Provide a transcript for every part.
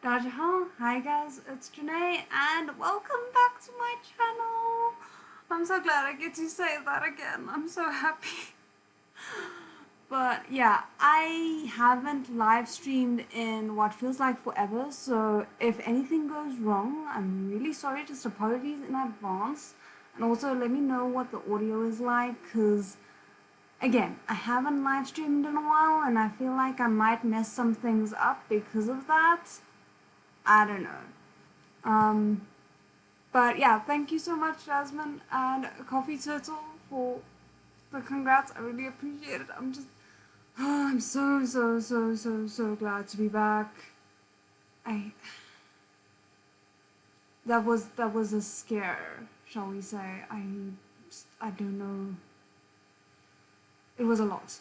Hi guys, it's Janae and welcome back to my channel. I'm so glad I get to say that again. I'm so happy. But yeah, I haven't live streamed in what feels like forever, so if anything goes wrong, I'm really sorry. Just apologies in advance. And also let me know what the audio is like, because again, I haven't live streamed in a while and I feel like I might mess some things up because of that. I don't know. But yeah, thank you so much, Jasmine and Coffee Turtle, for the congrats. I really appreciate it. I'm so glad to be back. That was a scare, shall we say. I don't know. It was a lot.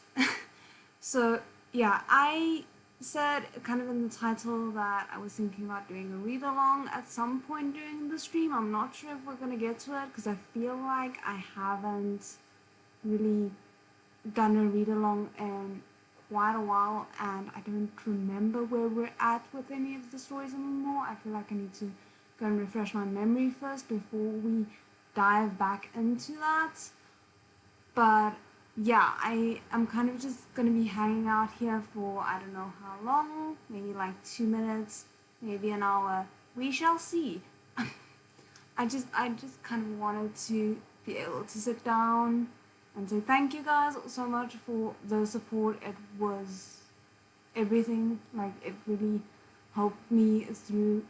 So yeah, I said kind of in the title that I was thinking about doing a read along at some point during the stream. I'm not sure if we're gonna get to it because I feel like I haven't really done a read along in quite a while and I don't remember where we're at with any of the stories anymore. I feel like I need to go and refresh my memory first before we dive back into that. But yeah, I'm kind of just gonna be hanging out here for I don't know how long, maybe like 2 minutes, maybe an hour. We shall see. I just kind of wanted to be able to sit down and say thank you guys so much for the support. It was everything. Like, it really helped me through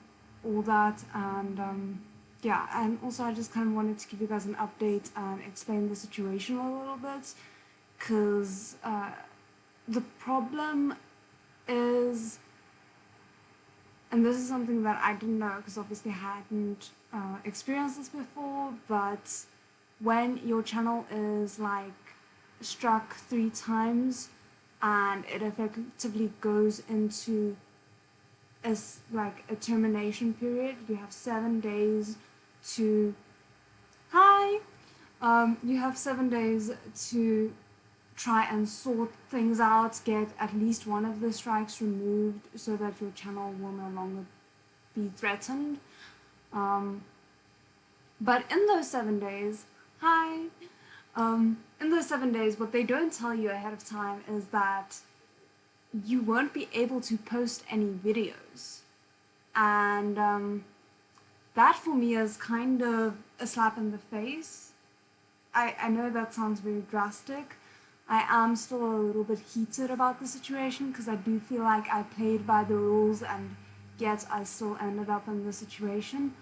all that, and yeah, and also I just kind of wanted to give you guys an update and explain the situation a little bit, because the problem is, and this is something that I didn't know because obviously I hadn't experienced this before, but when your channel is like struck 3 times and it effectively goes into like a termination period, you have 7 days to you have 7 days to try and sort things out, get at least one of the strikes removed so that your channel will no longer be threatened. But in those 7 days, in those 7 days, what they don't tell you ahead of time is that you won't be able to post any videos. And that for me is kind of a slap in the face. I know that sounds very drastic. I am still a little bit heated about the situation because I do feel like I played by the rules and yet I still ended up in the situation.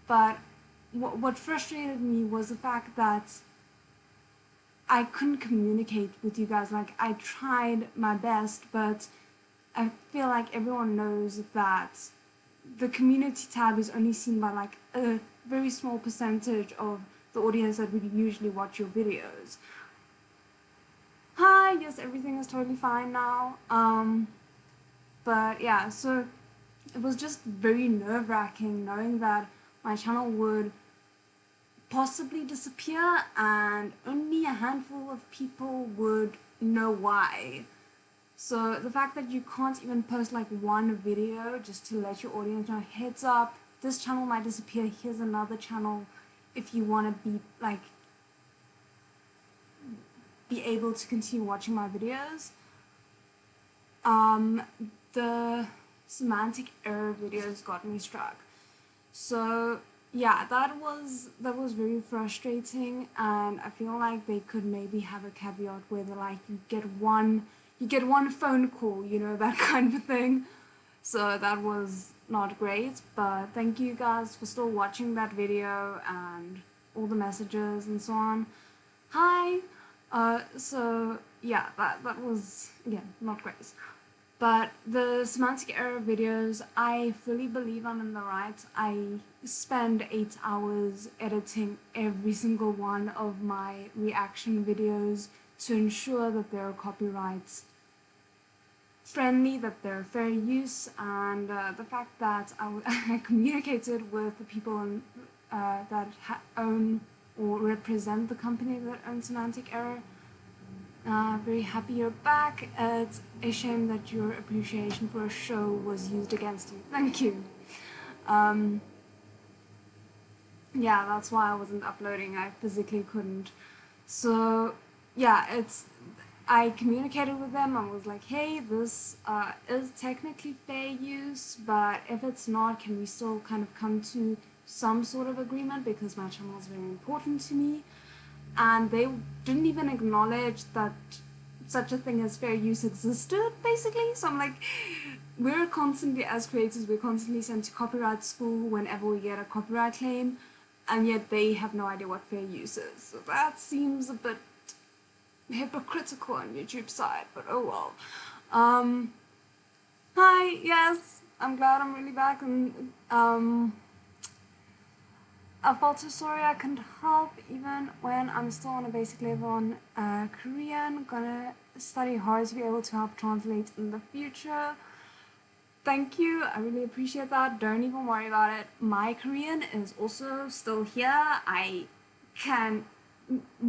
But what frustrated me was the fact that I couldn't communicate with you guys. Like, I tried my best, but I feel like everyone knows that the community tab is only seen by like a very small percentage of the audience that would usually watch your videos. Hi, yes, everything is totally fine now. But yeah, so it was just very nerve-wracking knowing that my channel would possibly disappear and only a handful of people would know why. So the fact that you can't even post like one video just to let your audience know, heads up, this channel might disappear, here's another channel if you want to be able to continue watching my videos. The semantic error videos got me struck. So yeah, that was very frustrating, and I feel like they could maybe have a caveat where they're like, you get one phone call, you know, that kind of thing. So that was not great, but thank you guys for still watching that video and all the messages and so on. Hi! So yeah, that was, again, not great. But the semantic error videos, I fully believe I'm in the right. I spend 8 hours editing every single one of my reaction videos to ensure that they're copyright friendly, that they're fair use, and the fact that I communicated with the people that own or represent the company that owns semantic error Very happy you're back. It's a shame that your appreciation for a show was used against you. Thank you. Yeah, that's why I wasn't uploading. I physically couldn't. So, yeah, I communicated with them. I was like, hey, this is technically fair use, but if it's not, can we still kind of come to some sort of agreement, because my channel is very important to me. And they didn't even acknowledge that such a thing as fair use existed, basically. So I'm like, we're constantly, as creators, we're constantly sent to copyright school whenever we get a copyright claim, and yet they have no idea what fair use is. So that seems a bit hypocritical on YouTube's side, but oh well. Hi, yes, I'm glad I'm really back, and I felt so sorry I couldn't help even when I'm still on a basic level on Korean. Gonna study hard to be able to help translate in the future. Thank you, I really appreciate that. Don't even worry about it. My Korean is also still here. I can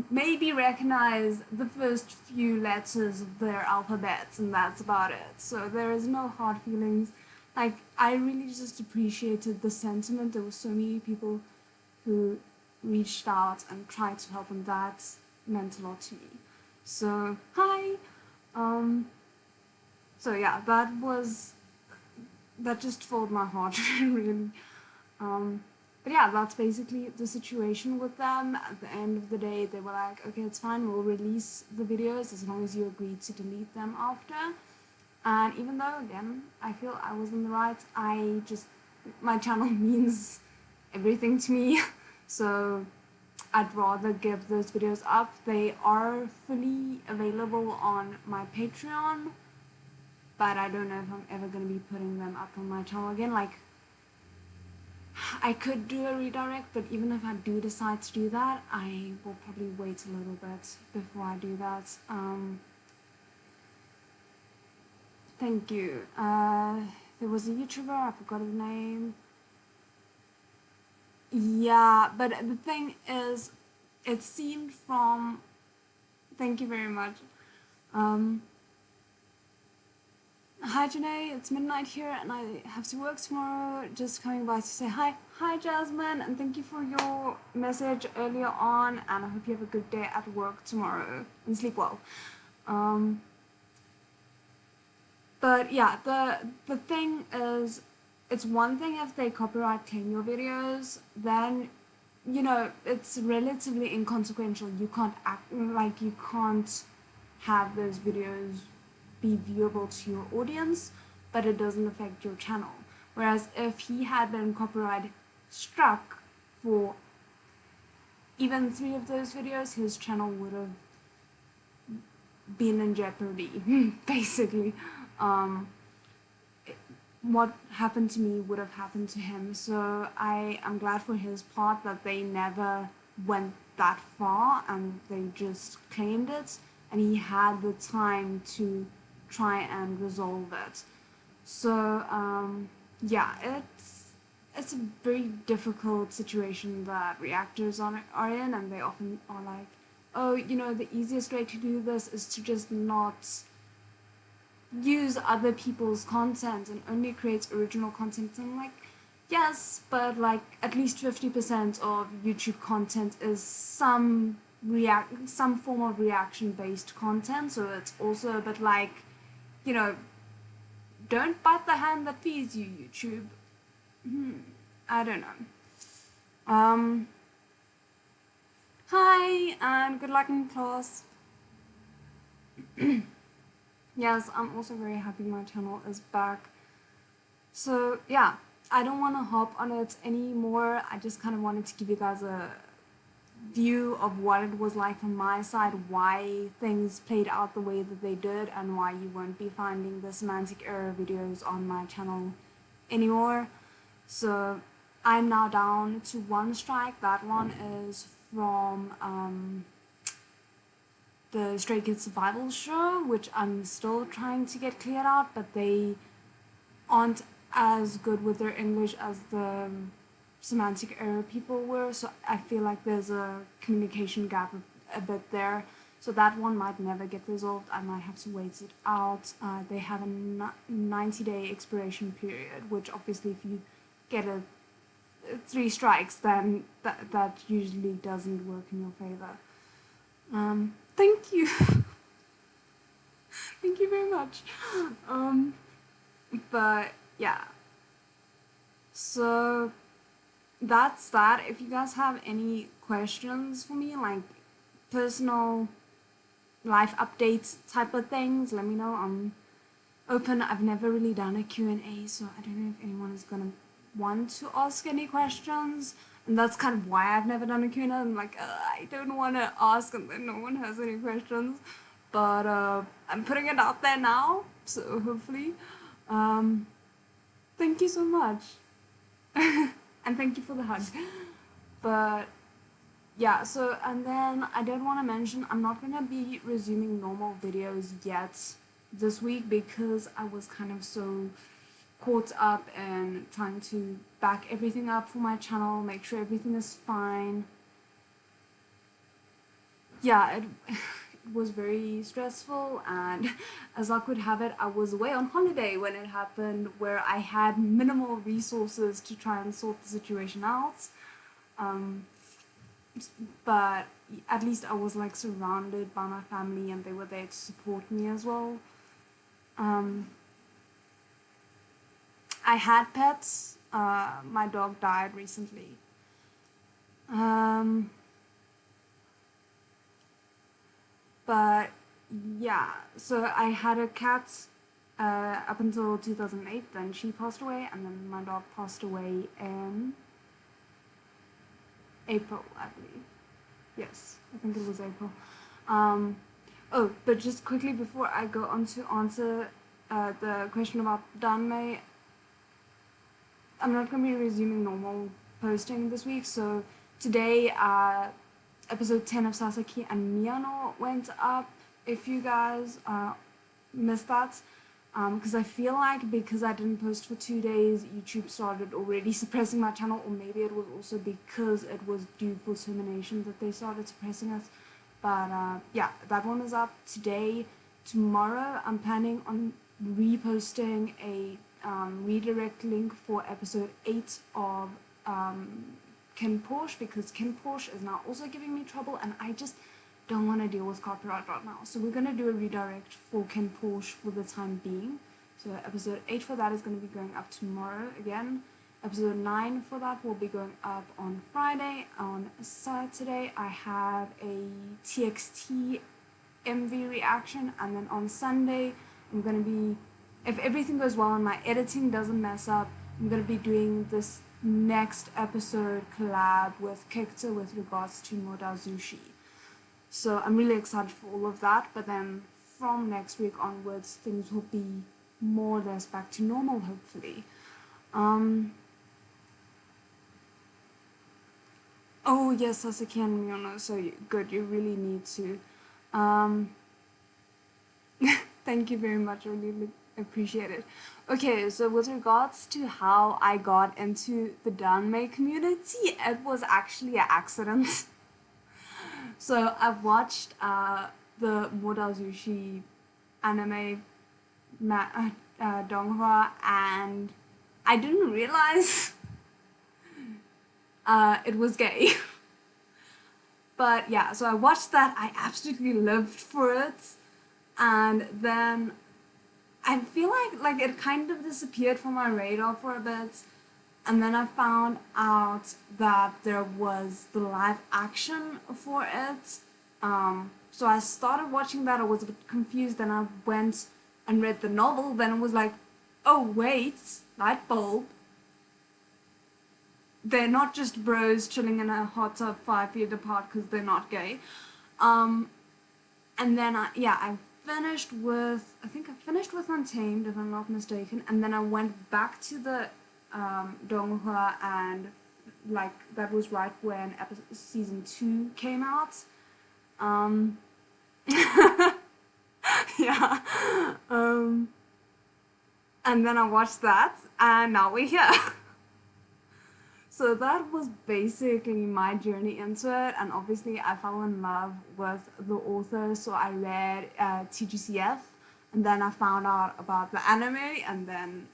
maybe recognize the first few letters of their alphabets, and that's about it. So there is no hard feelings. Like, I really just appreciated the sentiment. There were so many people who reached out and tried to help, and that meant a lot to me. So, hi! So yeah, that just filled my heart, really. But yeah, that's basically the situation with them. At the end of the day, they were like, okay, it's fine, we'll release the videos as long as you agree to delete them after. And even though, again, I feel I was in the right, my channel means everything to me, so I'd rather give those videos up. They are fully available on my Patreon, but I don't know if I'm ever going to be putting them up on my channel again. Like, I could do a redirect, but even if I do decide to do that, I will probably wait a little bit before I do that. Thank you. There was a YouTuber, I forgot his name. Yeah, but the thing is, it seemed from... Thank you very much. Hi Janae, it's midnight here and I have to work tomorrow. Just coming by to say hi. Hi Jasmine, and thank you for your message earlier on, and I hope you have a good day at work tomorrow and sleep well. But yeah, the thing is, it's one thing if they copyright claim your videos, then, you know, it's relatively inconsequential. You can't you can't have those videos be viewable to your audience, but it doesn't affect your channel. Whereas if he had been copyright struck for even 3 of those videos, his channel would have been in jeopardy, basically. What happened to me would have happened to him, so I am glad for his part that they never went that far and they just claimed it, and he had the time to try and resolve it. So yeah, it's a very difficult situation that reactors are in, and they often are like, oh, you know, the easiest way to do this is to just not use other people's content and only create original content. And I'm like, yes, but like at least 50% of YouTube content is some form of reaction-based content, so it's also a bit like, you know, don't bite the hand that feeds you, YouTube. I don't know. Hi, and good luck in class. Yes, I'm also very happy my channel is back. So yeah, I don't want to hop on it anymore. I just kind of wanted to give you guys a view of what it was like from my side, why things played out the way that they did, and why you won't be finding the semantic error videos on my channel anymore. So I'm now down to 1 strike. That one is from the Stray Kids Survival Show, which I'm still trying to get cleared out, but they aren't as good with their English as the semantic error people were, so I feel like there's a communication gap a bit there. So that one might never get resolved. I might have to wait it out. They have a 90-day expiration period, which obviously if you get 3 strikes, then that usually doesn't work in your favor. Thank you. Thank you very much. But yeah, so that's that. If you guys have any questions for me, like personal life updates type of things, let me know. I'm open. I've never really done a Q&A, so I don't know if anyone is gonna want to ask any questions, and that's kind of why I've never done a Q&A. I'm like, I don't want to ask and then no one has any questions, but I'm putting it out there now, so hopefully. Thank you so much. And thank you for the hug. But yeah, so, and then I did want to mention, I'm not going to be resuming normal videos yet this week because I was kind of so caught up in trying to back everything up for my channel, make sure everything is fine. Yeah, it was very stressful, and as luck would have it, I was away on holiday when it happened, where I had minimal resources to try and sort the situation out. But at least I was like surrounded by my family and they were there to support me as well. I had pets. My dog died recently. But yeah, so I had a cat up until 2008, then she passed away, and then my dog passed away in April, I believe. Yes, I think it was April. Oh, but just quickly before I go on to answer the question about Danmay, I'm not going to be resuming normal posting this week, so today episode 10 of Sasaki and Miyano went up, if you guys missed that, because I feel like because I didn't post for 2 days, YouTube started already suppressing my channel, or maybe it was also because it was due for termination that they started suppressing us. But yeah, that one is up today. Tomorrow I'm planning on reposting a redirect link for episode 8 of Ken Porsche, because Ken Porsche is now also giving me trouble and I just don't want to deal with copyright right now. So we're going to do a redirect for Ken Porsche for the time being. So episode 8 for that is going to be going up tomorrow again. Episode 9 for that will be going up on Friday. On Saturday I have a TXT MV reaction, and then on Sunday I'm going to be, if everything goes well and my editing doesn't mess up, I'm going to be doing this next episode collab with Kekta with regards to Moda Zushi. So I'm really excited for all of that, but then from next week onwards things will be more or less back to normal, hopefully. Oh yes, Sasaki and Miyano, so good, you really need to. Thank you very much, I really appreciate it. Okay, so with regards to how I got into the Danmay community, it was actually an accident. So I've watched the Moda Zushi anime donghua, and I didn't realize it was gay. But yeah, so I watched that, I absolutely lived for it, and then I feel like it kind of disappeared from my radar for a bit, and then I found out that there was the live action for it. So I started watching that, I was a bit confused, then I went and read the novel, then it was like, oh wait, light bulb. They're not just bros chilling in a hot tub 5 feet apart because they're not gay. And then I finished with, I think I finished with Untamed, if I'm not mistaken, and then I went back to the donghua, and like that was right when season 2 came out. Yeah. And then I watched that, and now we're here. So that was basically my journey into it, and obviously I fell in love with the author, so I read TGCF, and then I found out about the anime, and then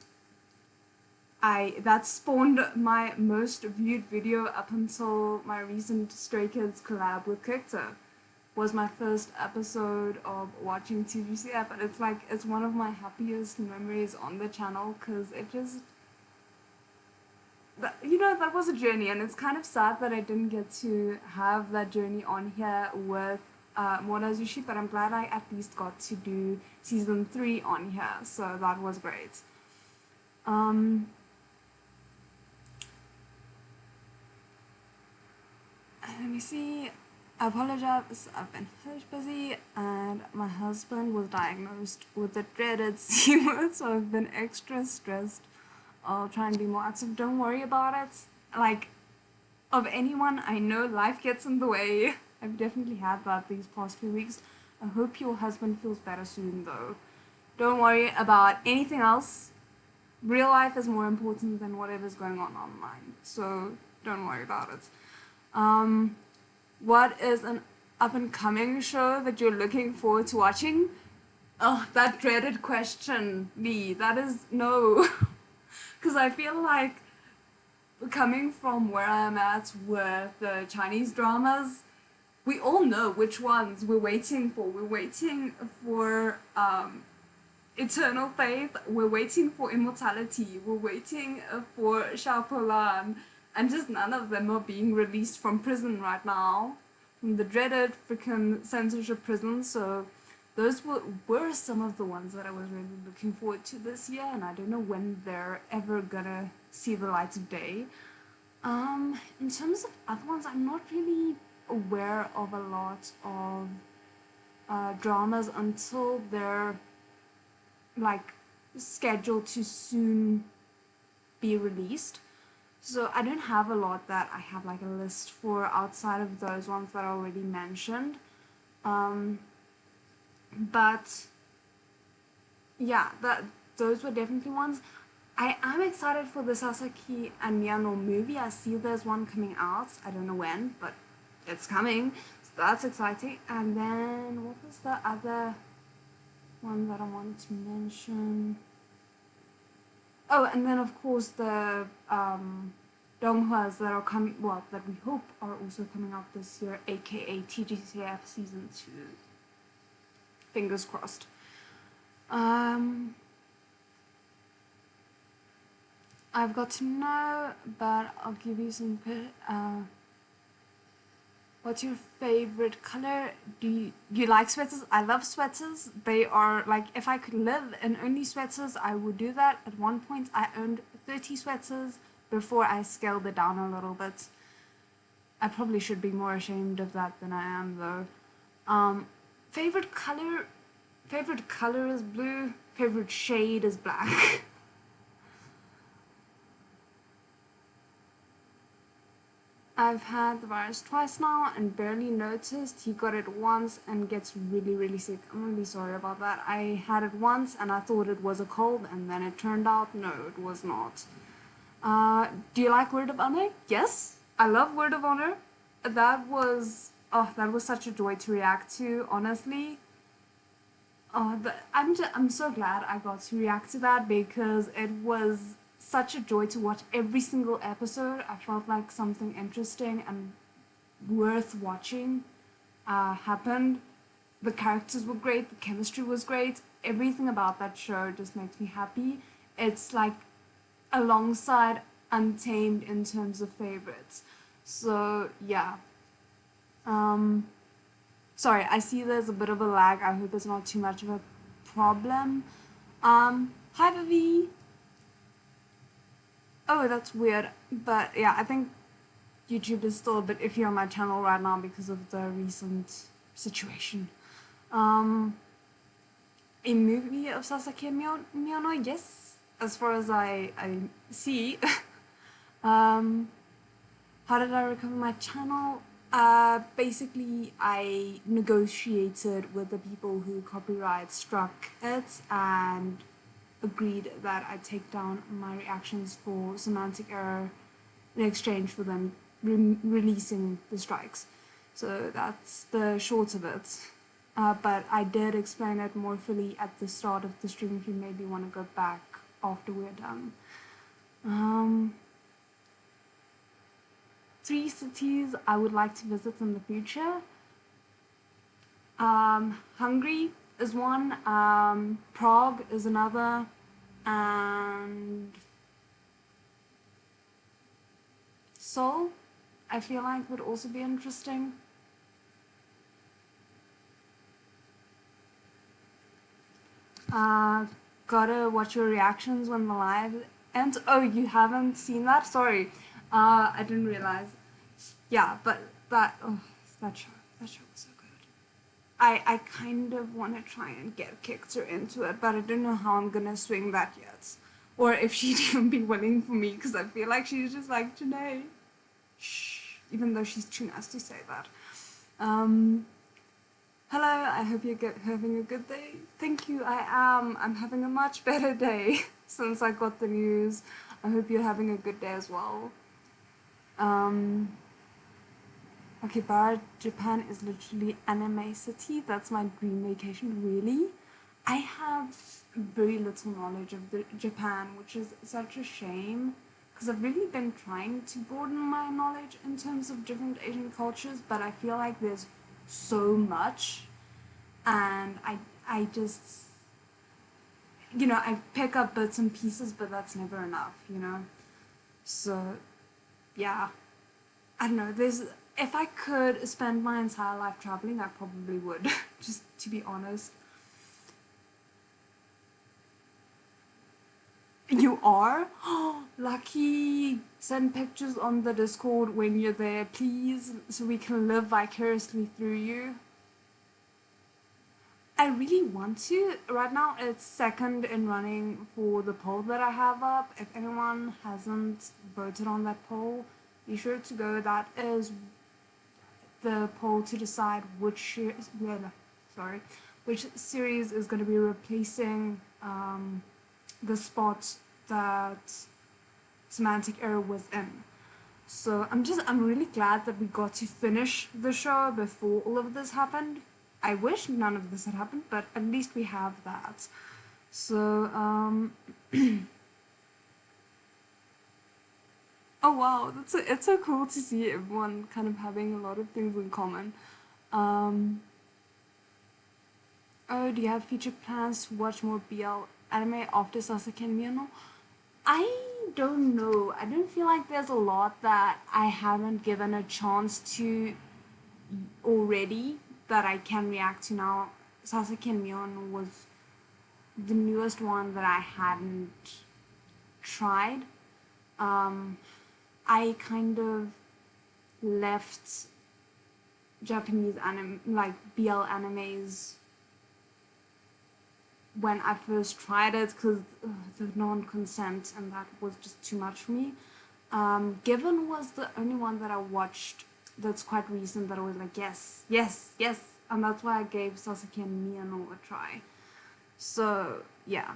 that spawned my most viewed video up until my recent Stray Kids collab with Victor. Was my first episode of watching TGCF, and it's one of my happiest memories on the channel, because it just, that was a journey, and it's kind of sad that I didn't get to have that journey on here with Morazushi, but I'm glad I at least got to do season 3 on here, so that was great. Let me see. I apologize, I've been busy, and my husband was diagnosed with the dreaded C word, so I've been extra stressed. I'll try and be more active. Don't worry about it. Like, of anyone I know, life gets in the way. I've definitely had that these past few weeks. I hope your husband feels better soon, though. Don't worry about anything else. Real life is more important than whatever's going on online, so don't worry about it. What is an up-and-coming show that you're looking forward to watching? Oh, that dreaded question, Lee. That is no. Because I feel like, coming from where I'm at with the Chinese dramas, we all know which ones we're waiting for. We're waiting for Eternal Faith, we're waiting for Immortality, we're waiting for Shaopolan, and just none of them are being released from prison right now, from the dreaded freaking censorship prison. So those were some of the ones that I was really looking forward to this year, and I don't know when they're ever gonna see the light of day. In terms of other ones, I'm not really aware of a lot of dramas until they're like scheduled to soon be released. So I don't have a lot that I have like a list for outside of those ones that I already mentioned. But yeah, those were definitely ones. I am excited for the Sasaki and Miyano movie. I see there's one coming out. I don't know when, but it's coming. So that's exciting. And then what was the other one that I wanted to mention? Oh, and then of course the Donghuas that are that we hope are also coming out this year, aka TGCF season 2. Fingers crossed. I've got to know, but I'll give you some. What's your favorite color? Do you like sweaters? I love sweaters. They are like, if I could live in only sweaters, I would do that. At one point, I owned 30 sweaters before I scaled it down a little bit. I probably should be more ashamed of that than I am, though. Favorite color is blue. Favorite shade is black. I've had the virus twice now and barely noticed. He got it once and gets really, really sick. I'm really sorry about that. I had it once and I thought it was a cold, and then it turned out, no, it was not. Do you like Word of Honor? Yes, I love Word of Honor. That was such a joy to react to, honestly. I'm so glad I got to react to that, because it was such a joy to watch every single episode. I felt like something interesting and worth watching happened. The characters were great, the chemistry was great, everything about that show just makes me happy. It's like alongside Untamed in terms of favorites. So yeah. Sorry, I see there's a bit of a lag. I hope it's not too much of a problem. Hi Vivi. Oh, that's weird. But yeah, I think YouTube is still a bit iffy on my channel right now because of the recent situation. A movie of Sasaki and Miyano, yes, as far as I see. How did I recover my channel? Basically, I negotiated with the people who copyright struck it and agreed that I'd take down my reactions for semantic error in exchange for them releasing the strikes. So that's the short of it. But I did explain it more fully at the start of the stream if you maybe want to go back after we're done. 3 cities I would like to visit in the future. Hungary is one, Prague is another, and Seoul, I feel like would also be interesting. Gotta watch your reactions when the live ends. Oh, you haven't seen that? Sorry. I didn't realize. Yeah, but that show was so good. I kind of want to try and get Kictor into it, but I don't know how I'm gonna swing that yet. Or if she'd even be willing for me, because I feel like she's just like, Janae, shh, even though she's too nice to say that. Hello, I hope you're having a good day. Thank you, I am. I'm having a much better day since I got the news. I hope you're having a good day as well. Akihabara, Japan is literally anime city. That's my dream vacation, really. I have very little knowledge of Japan, which is such a shame, because I've really been trying to broaden my knowledge in terms of different Asian cultures, but I feel like there's so much, and I just, you know, I pick up bits and pieces, but that's never enough, you know. So yeah, I don't know, if I could spend my entire life traveling, I probably would, just to be honest. You are? Lucky. Send pictures on the Discord when you're there, please, so we can live vicariously through you. I really want to. Right now it's second in running for the poll that I have up. If anyone hasn't voted on that poll, be sure to go. That is the poll to decide which series is going to be replacing the spot that Semantic Error was in. So I'm really glad that we got to finish the show before all of this happened. I wish none of this had happened, but at least we have that. So oh wow, it's so cool to see everyone kind of having a lot of things in common. Oh, do you have future plans to watch more BL anime after Sasaki and Miyano? I don't know. I don't feel like there's a lot that I haven't given a chance to already that I can react to now. Sasaki and Miyano was the newest one that I hadn't tried. I kind of left Japanese anime, like BL animes, when I first tried it, because the non-consent, and that was just too much for me. Given was the only one that I watched that's quite recent that I was like, yes, yes, yes, and that's why I gave Sasaki and Miyano a try. So yeah.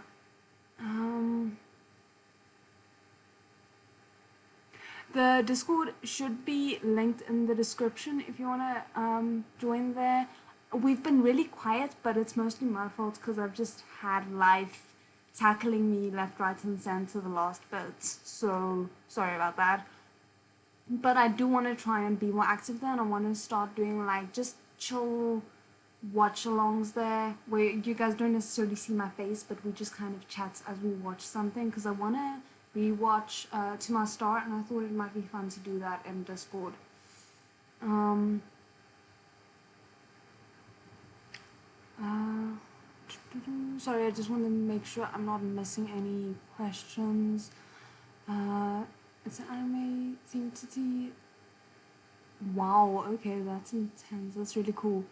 The Discord should be linked in the description if you want to join there. We've been really quiet, but it's mostly my fault because I've just had life tackling me left, right, and center the last bit. So sorry about that. But I do want to try and be more active there, and I want to start doing like just chill watch-alongs there, where you guys don't necessarily see my face, but we just kind of chat as we watch something, because I want to rewatch To My Star, and I thought it might be fun to do that in Discord. Sorry, I just want to make sure I'm not missing any questions. It's an anime themed city. Wow, okay, that's intense. That's really cool.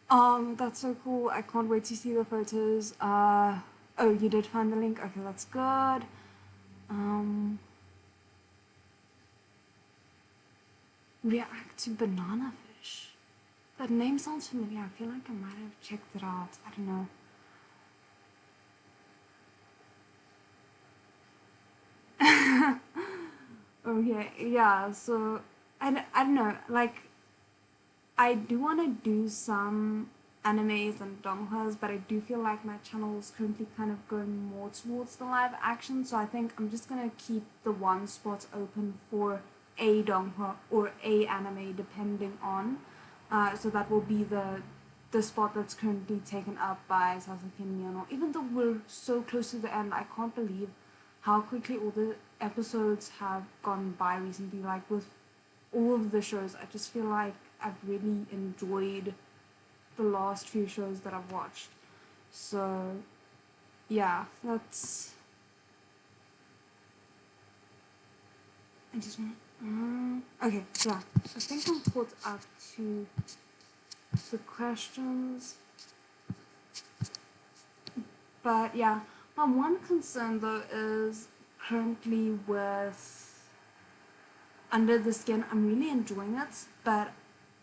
That's so cool. I can't wait to see the photos. Oh, you did find the link? Okay, that's good. React to Banana Fish. That name sounds familiar. I feel like I might have checked it out. I don't know. Okay, yeah, so I don't know, like I do want to do some animes and donghas, but I do feel like my channel is currently kind of going more towards the live action, so I think I'm just gonna keep the one spot open for a dongha or a anime depending on. So that will be the spot that's currently taken up by Sasaki and Miyano. Even though we're so close to the end, I can't believe how quickly all the episodes have gone by recently. Like with all of the shows, I just feel like I've really enjoyed the last few shows that I've watched. So yeah, that's... I just want... okay, yeah. I think I'm caught up to the questions. But yeah, my one concern though is currently with Under the Skin. I'm really enjoying it, but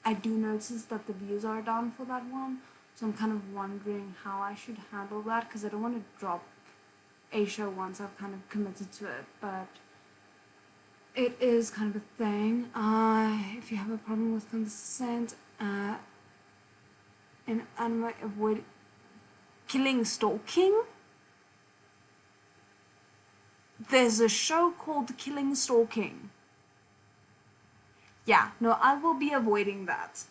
I do notice that the views are down for that one. So I'm kind of wondering how I should handle that, because I don't want to drop a show once I've kind of committed to it, but it is kind of a thing. If you have a problem with consent, in anime, avoid killing stalking. There's a show called Killing Stalking. Yeah, no, I will be avoiding that.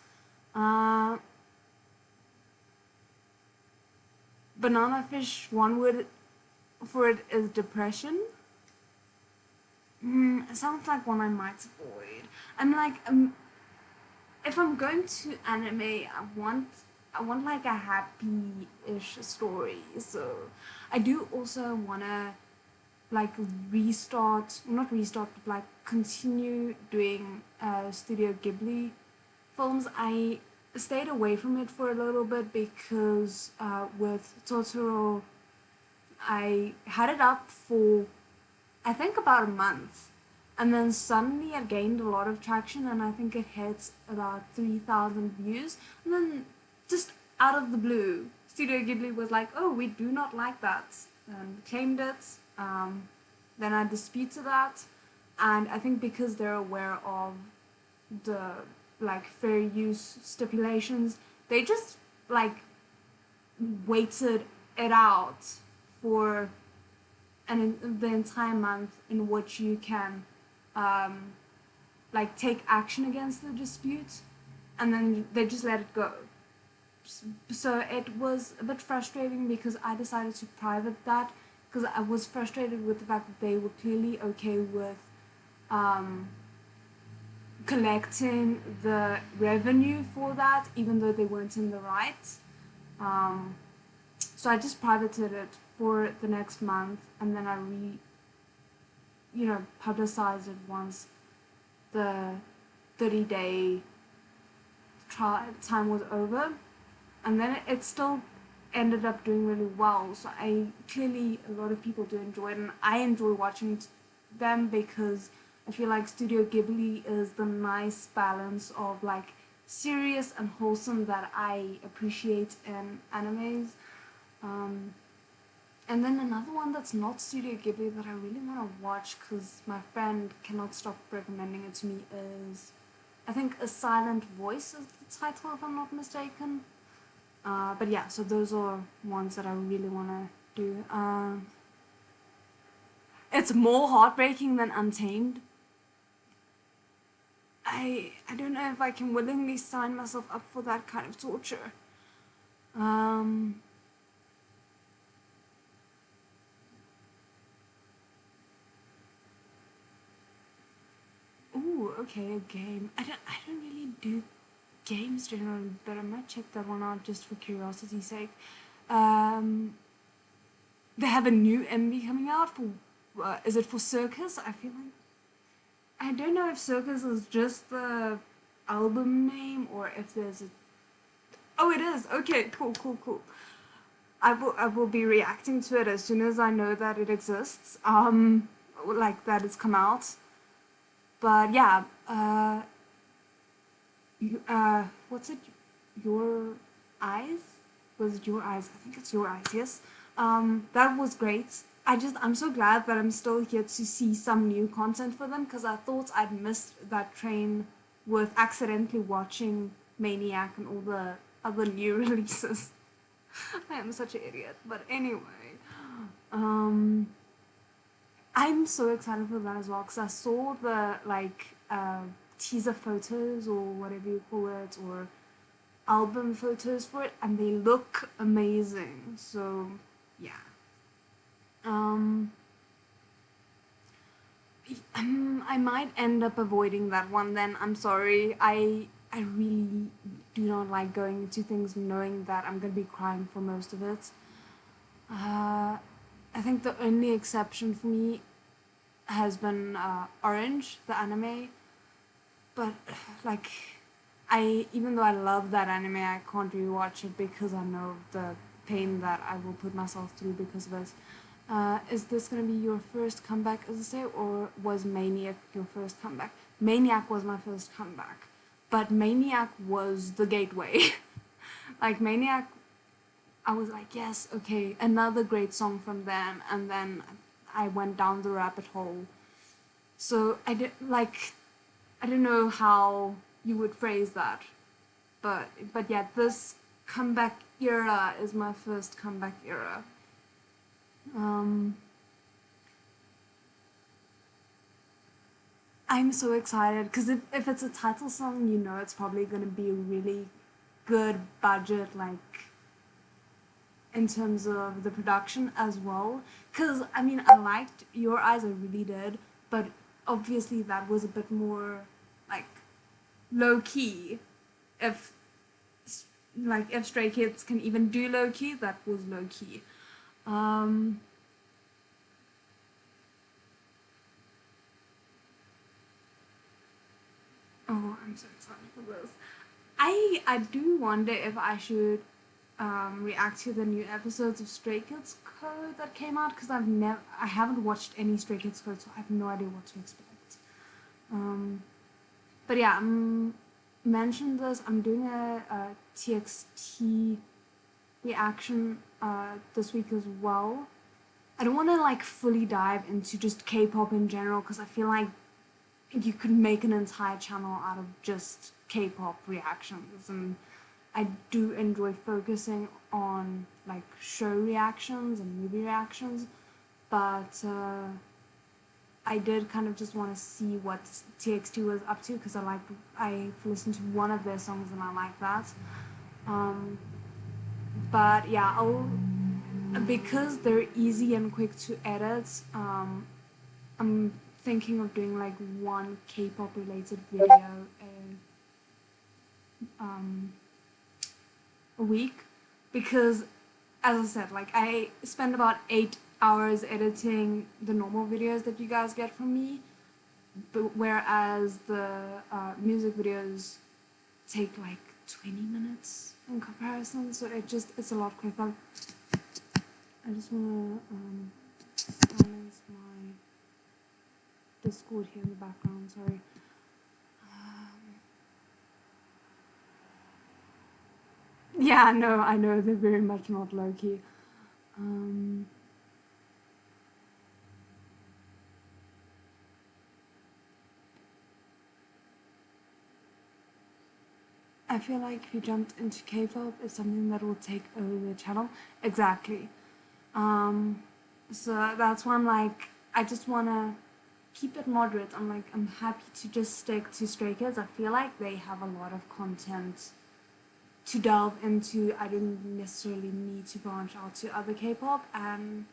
Banana fish, one word for it is depression. It sounds like one I might avoid. I'm like, if I'm going to anime, I want like a happy-ish story. So I do also wanna like not restart, but like continue doing Studio Ghibli films. I stayed away from it for a little bit because with Totoro, I had it up for I think about a month, and then suddenly it gained a lot of traction, and I think it hit about 3,000 views, and then just out of the blue, Studio Ghibli was like, oh, we do not like that, and claimed it. Then I disputed that, and I think because they're aware of the like fair use stipulations, they just like waited it out for the entire month in which you can like take action against the dispute, and then they just let it go. So it was a bit frustrating because I decided to private that, because I was frustrated with the fact that they were clearly okay with collecting the revenue for that, even though they weren't in the right. So I just privated it for the next month, and then I publicized it once the 30-day time was over, and then it still ended up doing really well. So clearly a lot of people do enjoy it, and I enjoy watching them because I feel like Studio Ghibli is the nice balance of like serious and wholesome that I appreciate in animes. And then another one that's not Studio Ghibli that I really want to watch because my friend cannot stop recommending it to me is, I think, A Silent Voice is the title if I'm not mistaken. But yeah, so those are ones that I really want to do. It's more heartbreaking than Untamed. I don't know if I can willingly sign myself up for that kind of torture. Ooh, okay, a game. I don't really do games generally, but I might check that one out just for curiosity's sake. They have a new MV coming out for, is it for Circus? I feel like, I don't know if Circus is just the album name or if there's a, oh it is, okay, cool. I will be reacting to it as soon as I know that it exists, like that it's come out. But yeah, what's it? Your Eyes? Was it Your Eyes? I think it's Your Eyes, yes. That was great. I'm so glad that I'm still here to see some new content for them, because I thought I'd missed that train with accidentally watching Maniac and all the other new releases. I am such an idiot. But anyway, I'm so excited for that as well, because I saw the teaser photos or whatever you call it, or album photos for it, and they look amazing. So yeah. I might end up avoiding that one then. I'm sorry. I really do not like going into things knowing that I'm gonna be crying for most of it. I think the only exception for me has been Orange, the anime. But like, even though I love that anime, I can't rewatch it because I know the pain that I will put myself through because of it. Is this gonna be your first comeback, as I say, or was Maniac your first comeback? Maniac was my first comeback, but Maniac was the gateway. Like Maniac, I was like, yes, okay, another great song from them, and then I went down the rabbit hole. So I don't know how you would phrase that, but yeah, this comeback era is my first comeback era. I'm so excited because if it's a title song, you know it's probably gonna be a really good budget, like in terms of the production as well. Because I mean, I liked Your Eyes, I really did, but obviously that was a bit more like low key. If if Stray Kids can even do low key, that was low key. Oh, I'm so excited for this. I do wonder if I should react to the new episodes of Stray Kids Code that came out, because I haven't watched any Stray Kids Code, so I have no idea what to expect. But yeah, mentioned this. I'm doing a TXT reaction this week as well. I don't want to like fully dive into just K-pop in general, because I feel like you could make an entire channel out of just K-pop reactions, and I do enjoy focusing on like show reactions and movie reactions, but I did kind of just want to see what TXT was up to, because I've listened to one of their songs and I like that. But yeah, because they're easy and quick to edit, I'm thinking of doing like one K-pop related video a week, because as I said, like I spend about 8 hours editing the normal videos that you guys get from me, but whereas the music videos take like 20 minutes in comparison, so it's a lot quicker. I just want to silence my Discord here in the background, sorry. Yeah, no, I know, they're very much not low-key. I feel like if you jumped into K-pop, it's something that will take over the channel. Exactly. So that's why I'm like, I just want to keep it moderate. I'm happy to just stick to Stray Kids. I feel like they have a lot of content to delve into. I don't necessarily need to branch out to other K-pop, and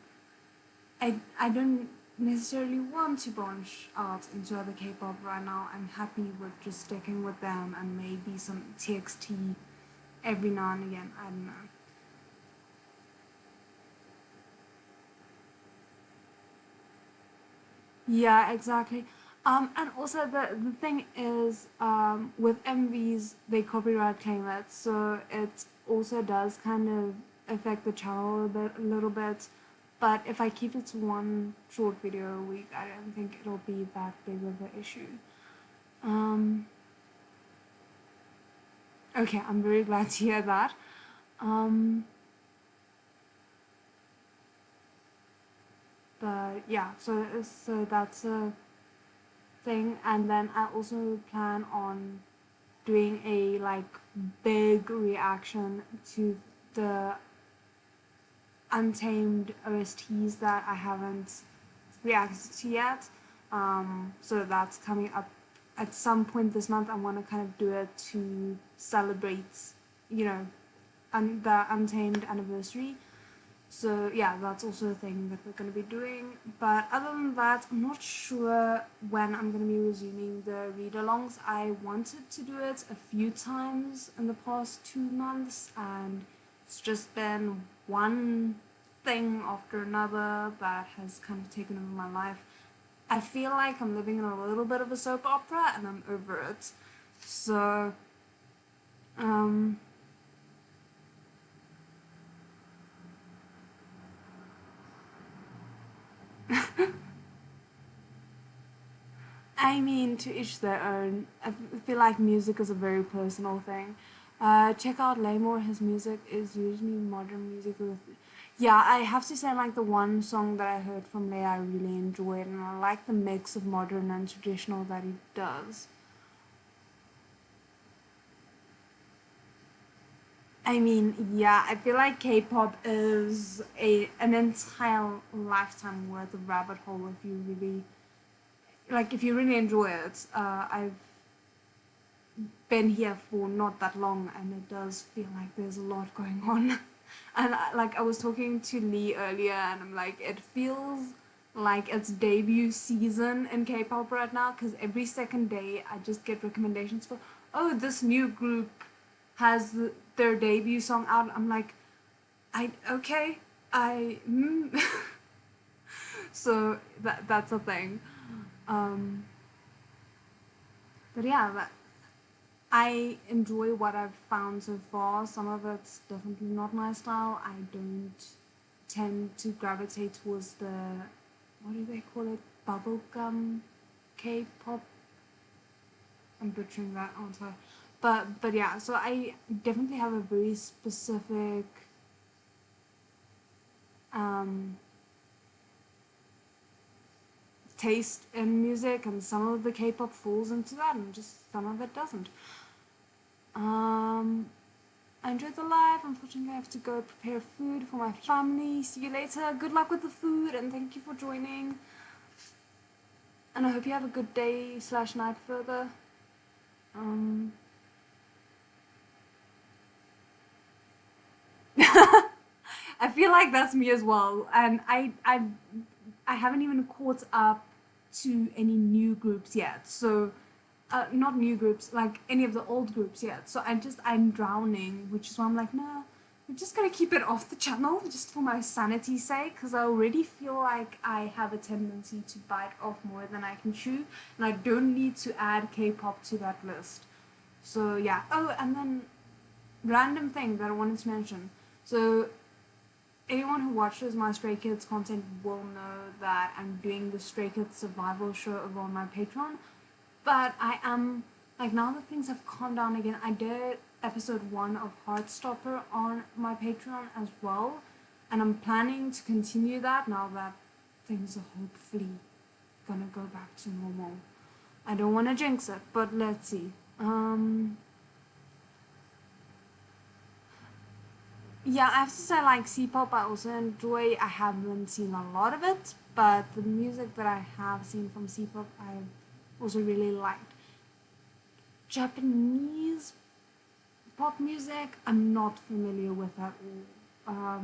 I don't necessarily want to branch out into other K-pop right now. I'm happy with just sticking with them and maybe some TXT every now and again. I don't know. Yeah, exactly. And also the thing is, with MVs, they copyright claim it, so it also does kind of affect the channel a little bit. But if I keep it to one short video a week, I don't think it'll be that big of an issue. Okay, I'm very glad to hear that. But yeah, so that's a thing. And then I also plan on doing a like big reaction to the Untamed OSTs that I haven't reacted to yet. So that's coming up at some point this month. I want to kind of do it to celebrate, you know, the Untamed anniversary. So yeah, that's also a thing that we're going to be doing. But other than that, I'm not sure when I'm going to be resuming the read-alongs. I wanted to do it a few times in the past 2 months, and it's just been one thing after another that has kind of taken over my life. I feel like I'm living in a little bit of a soap opera, and I'm over it. So, I mean, to each their own. I feel like music is a very personal thing. Check out Laymore. His music is usually modern music with... Yeah, I have to say, like, the one song that I heard from Lay I really enjoyed, and I like the mix of modern and traditional that he does. I mean, yeah, I feel like K-pop is an entire lifetime worth of rabbit hole if you really... Like, if you really enjoy it. I've been here for not that long, and it does feel like there's a lot going on. And like, I was talking to Lee earlier, and I'm like, it feels like it's debut season in K-pop right now, because every second day I just get recommendations for, oh, this new group has their debut song out. I'm like, okay, so that's a thing. But yeah, I enjoy what I've found so far. Some of it's definitely not my style. I don't tend to gravitate towards the, what do they call it, bubblegum K-pop. I'm butchering that, aren't I? But yeah, so I definitely have a very specific taste in music, and some of the K-pop falls into that, and just some of it doesn't. I enjoyed the live. Unfortunately, I have to go prepare food for my family. See you later. Good luck with the food, and thank you for joining. And I hope you have a good day / night further. I feel like that's me as well, and I haven't even caught up to any new groups yet. So. Not new groups, like any of the old groups yet. So I'm drowning, which is why I'm like, nah, I'm just gonna keep it off the channel just for my sanity's sake, because I already feel like I have a tendency to bite off more than I can chew, and I don't need to add K-pop to that list. So yeah. Oh, and then random thing that I wanted to mention. So anyone who watches my Stray Kids content will know that I'm doing the Stray Kids survival show over on my Patreon. But I am, like, now that things have calmed down again, I did episode 1 of Heartstopper on my Patreon as well, and I'm planning to continue that now that things are hopefully gonna go back to normal. I don't want to jinx it, but let's see. Yeah, I have to say, like, C-pop I also enjoy. I haven't seen a lot of it, but the music that I have seen from C-pop I've also really liked. Japanese pop music I'm not familiar with at all,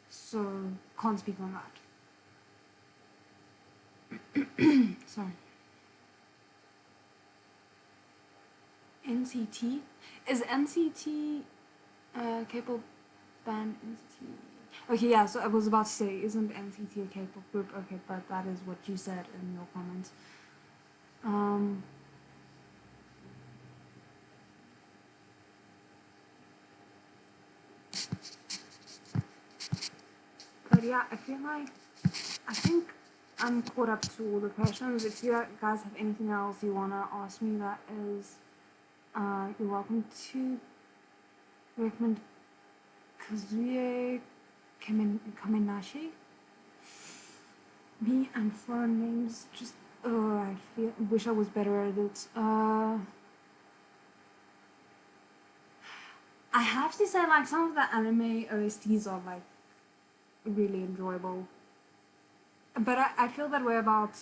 so can't speak on that. Sorry. NCT? Is NCT K-pop band NCT? Okay, yeah, so I was about to say, isn't NCT a K-pop group? Okay, but that is what you said in your comments. But yeah, I think I'm caught up to all the questions. If you guys have anything else you wanna ask me, that is, you're welcome to recommend Kazuye Kamenashi. Me and foreign names, just I wish I was better at it. I have to say, like, some of the anime OSTs are like really enjoyable. But I feel that way about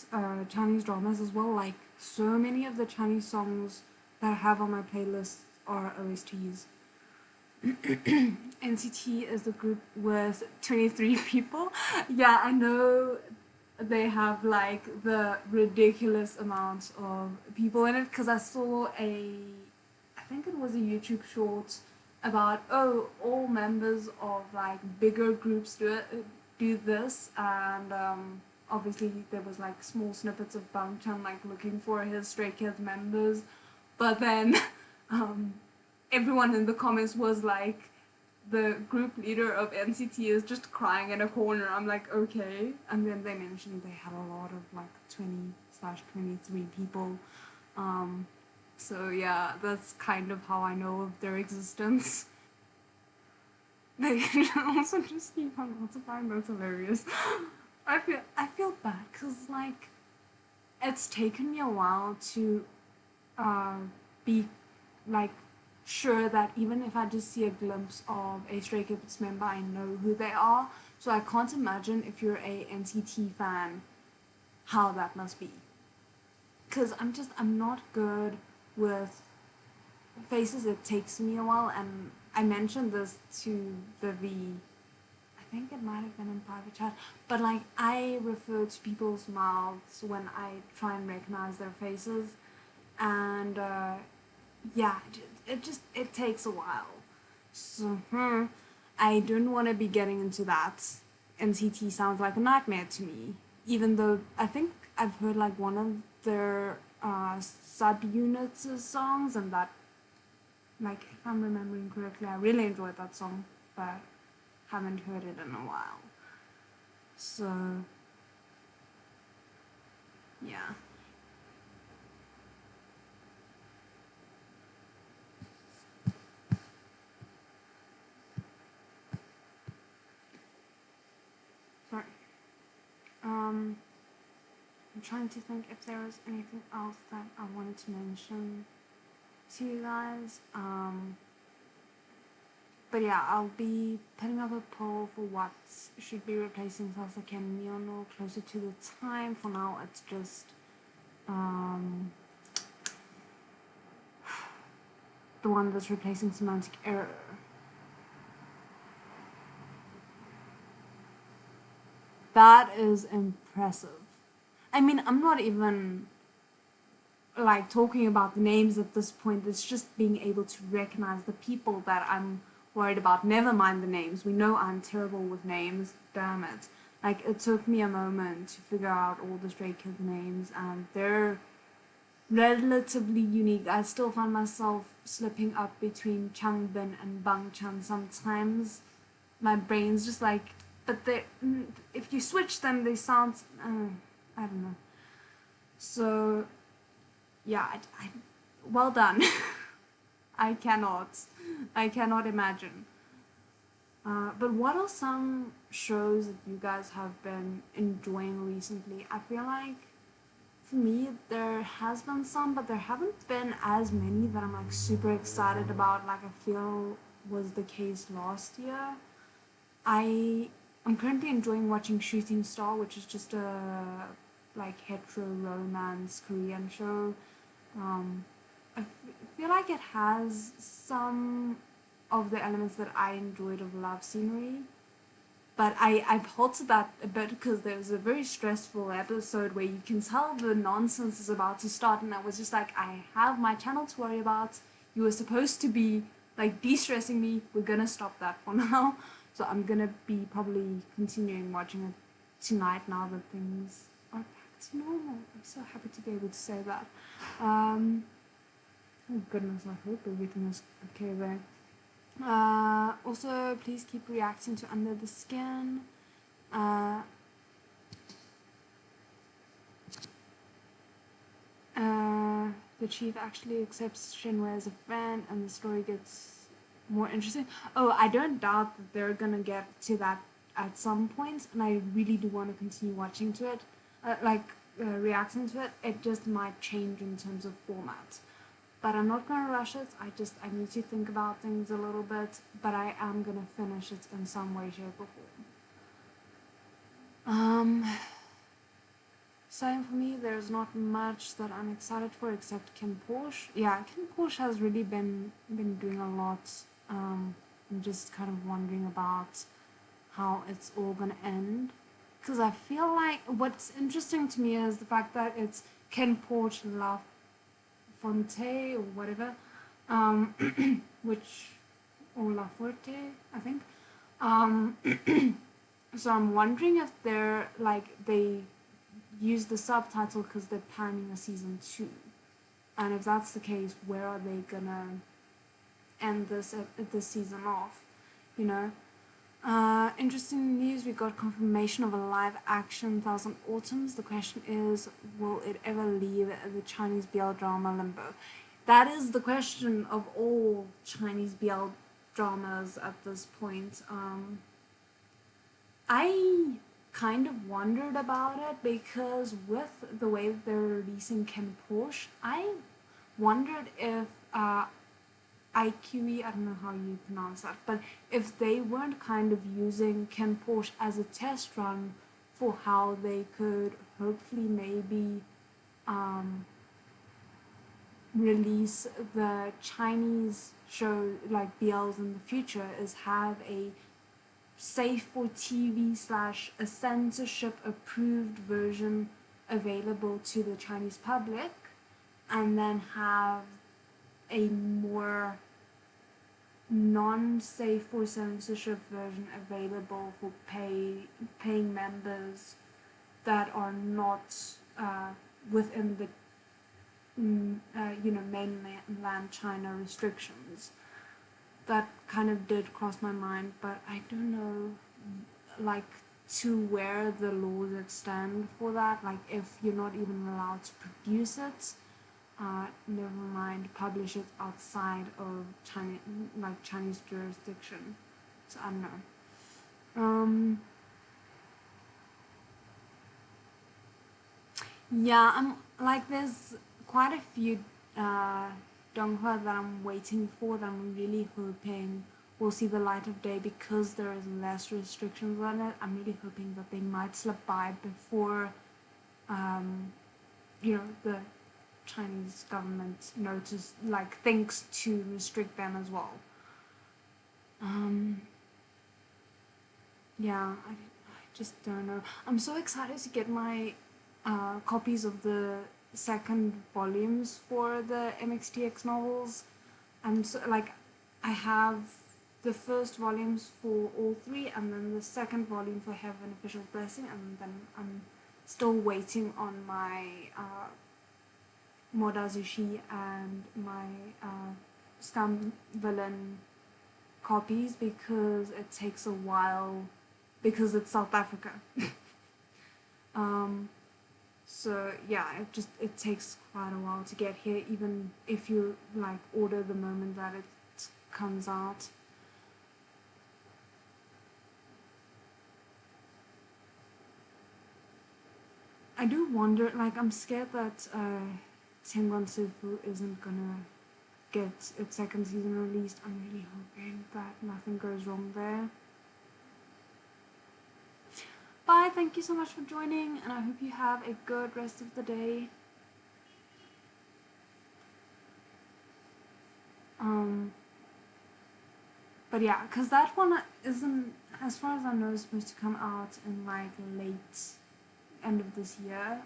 Chinese dramas as well. Like, so many of the Chinese songs that I have on my playlist are OSTs. NCT is the group with 23 people. Yeah, I know they have like the ridiculous amount of people in it, because I saw I think it was a YouTube short about, oh, all members of like bigger groups do this, and obviously there was like small snippets of Bang Chan like looking for his Stray Kids members, but then everyone in the comments was like, the group leader of NCT is just crying in a corner. I'm like, okay. And then they mentioned they had a lot of like 20/23 people. So yeah, that's kind of how I know of their existence. They also just keep on multiplying. That's hilarious. I feel bad because like it's taken me a while to be like sure that even if I just see a glimpse of a Stray Kids member, I know who they are. So I can't imagine if you're a NCT fan how that must be. Because I'm not good with faces. It takes me a while, and I mentioned this to the V. I think it might have been in private chat, but like I refer to people's mouths when I try and recognize their faces, and yeah, it takes a while. So I don't want to be getting into that. NCT sounds like a nightmare to me, even though I think I've heard like one of their subunits' songs, and that, like, if I'm remembering correctly, I really enjoyed that song, but haven't heard it in a while. So yeah. Sorry. I'm trying to think if there was anything else that I wanted to mention to you guys. But yeah, I'll be putting up a poll for what should be replacing Salsa Canyon closer to the time. For now, it's just the one that's replacing Semantic Error. That is impressive. I mean, I'm not even like talking about the names at this point. It's just being able to recognize the people that I'm worried about. Never mind the names. We know I'm terrible with names. Damn it. Like, it took me a moment to figure out all the Stray Kids names, and they're relatively unique. I still find myself slipping up between Changbin and Bangchan sometimes. My brain's just like, but they, if you switch them, they sound, I don't know. So yeah, well done. I cannot imagine. But what are some shows that you guys have been enjoying recently? I feel like for me there has been some, but there haven't been as many that I'm like super excited about, like I feel was the case last year. I'm currently enjoying watching Shooting Star, which is just a like hetero romance Korean show. I feel like it has some of the elements that I enjoyed of love scenery, but I've halted that a bit because there was a very stressful episode where you can tell the nonsense is about to start, and I was just like, I have my channel to worry about. You were supposed to be like de-stressing me. We're gonna stop that for now. So I'm gonna be probably continuing watching it tonight now that things are back to normal. I'm so happy to be able to say that. Oh goodness, I hope everything is okay there. Also, please keep reacting to Under the Skin. The chief actually accepts Shinwei as a friend, and the story gets more interesting. Oh, I don't doubt that they're gonna get to that at some point, and I really do want to continue watching to it, reacting to it. It just might change in terms of format. But I'm not going to rush it. I need to think about things a little bit, but I am going to finish it in some way, shape, or form. Same for me, there's not much that I'm excited for except Kim Porsche. Yeah, Kim Porsche has really been doing a lot. I'm just kind of wondering about how it's all going to end. Because I feel like what's interesting to me is the fact that it's Ken Porsche La Fonte or whatever, or La Forte, I think. So I'm wondering if they use the subtitle because they're planning a season 2, and if that's the case, where are they gonna end this season off? You know. Interesting news, we got confirmation of a live-action Thousand Autumns. The question is, will it ever leave the Chinese BL drama limbo? That is the question of all Chinese BL dramas at this point. I kind of wondered about it because with the way they're releasing Ken Porsche, I wondered if AAKRE, I don't know how you pronounce that, but if they weren't kind of using Ken Porsche as a test run for how they could hopefully maybe release the Chinese show like BLs in the future, is have a safe for TV / a censorship approved version available to the Chinese public, and then have a more non-safe for censorship version available for paying members that are not within the mainland China restrictions. That kind of did cross my mind, but I don't know to where the laws extend for that. Like, if you're not even allowed to produce it, never mind publish it outside of Chinese jurisdiction. So I don't know. Yeah, there's quite a few donghua that I'm waiting for, that I'm really hoping will see the light of day because there is less restrictions on it. I'm really hoping that they might slip by before the Chinese government thinks to restrict them as well. Yeah, I just don't know. I'm so excited to get my copies of the second volumes for the MXTX novels. And so I have the first volumes for all 3, and then the second volume for Heaven Official Blessing, and then I'm still waiting on my Modazushi and my Scam Villain copies, because it takes a while because it's South Africa. So yeah, it takes quite a while to get here, even if you order the moment that it comes out. I do wonder, I'm scared that Tenguan Sifu isn't gonna get its second season released. I'm really hoping that nothing goes wrong there. Bye, thank you so much for joining, and I hope you have a good rest of the day. But yeah, because that one isn't, as far as I know, is supposed to come out in late end of this year.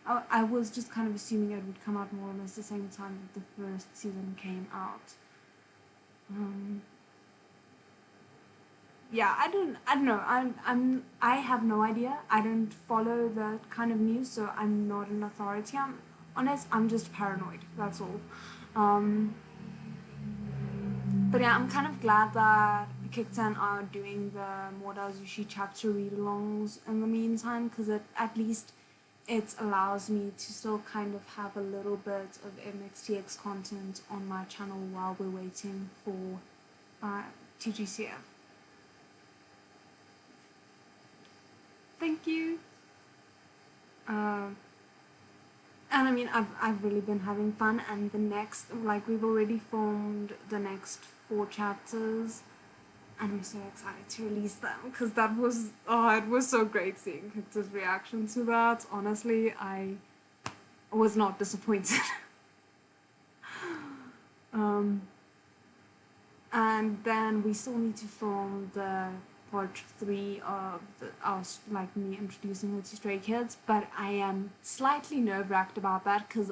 I was just kind of assuming it would come out more or less the same time that the first season came out. Yeah, I don't know. I have no idea. I don't follow that kind of news, so I'm not an authority on it. I'm just paranoid. That's all. But yeah, I'm kind of glad that Kiktan are doing the Modazushi chapter read-alongs in the meantime, because at least it allows me to still kind of have a little bit of MXTX content on my channel while we're waiting for TGCF. Thank you. And I mean, I've really been having fun, and the next, like, we've already filmed the next 4 chapters, and I'm so excited to release them, because that was, oh, it was so great seeing Victor's reaction to that. Honestly, I was not disappointed. And then we still need to film the part 3 of like me introducing her to Stray Kids, but I am slightly nerve-wracked about that because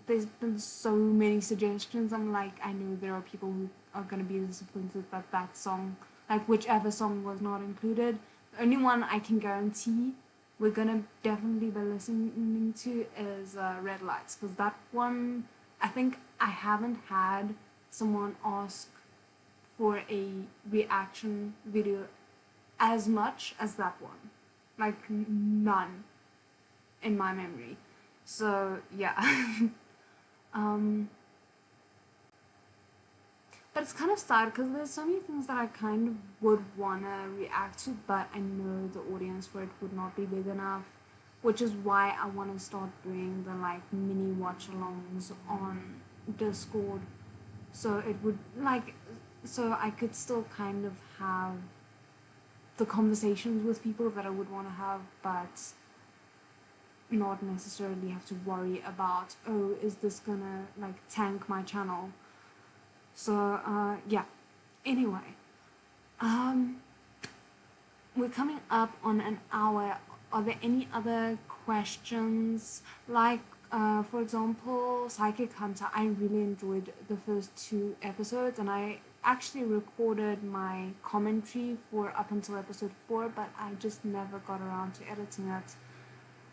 there's been so many suggestions. I'm like, I know there are people who are going to be disappointed that that song, like whichever song was not included. The only one I can guarantee we're going to definitely be listening to is Red Lights, because that one, I think I haven't had someone ask for a reaction video as much as that one. Like, none in my memory. So, yeah. But it's kind of sad because there's so many things that I kind of would want to react to, but I know the audience for it would not be big enough, which is why I want to start doing the like mini watch-alongs on Discord. So it would, like, so I could still kind of have the conversations with people that I would want to have, but not necessarily have to worry about, oh, is this gonna like tank my channel? So yeah, anyway, we're coming up on an hour. Are there any other questions? Like, for example, Psychic Hunter, I really enjoyed the first 2 episodes, and I actually recorded my commentary for up until episode 4, but I just never got around to editing it.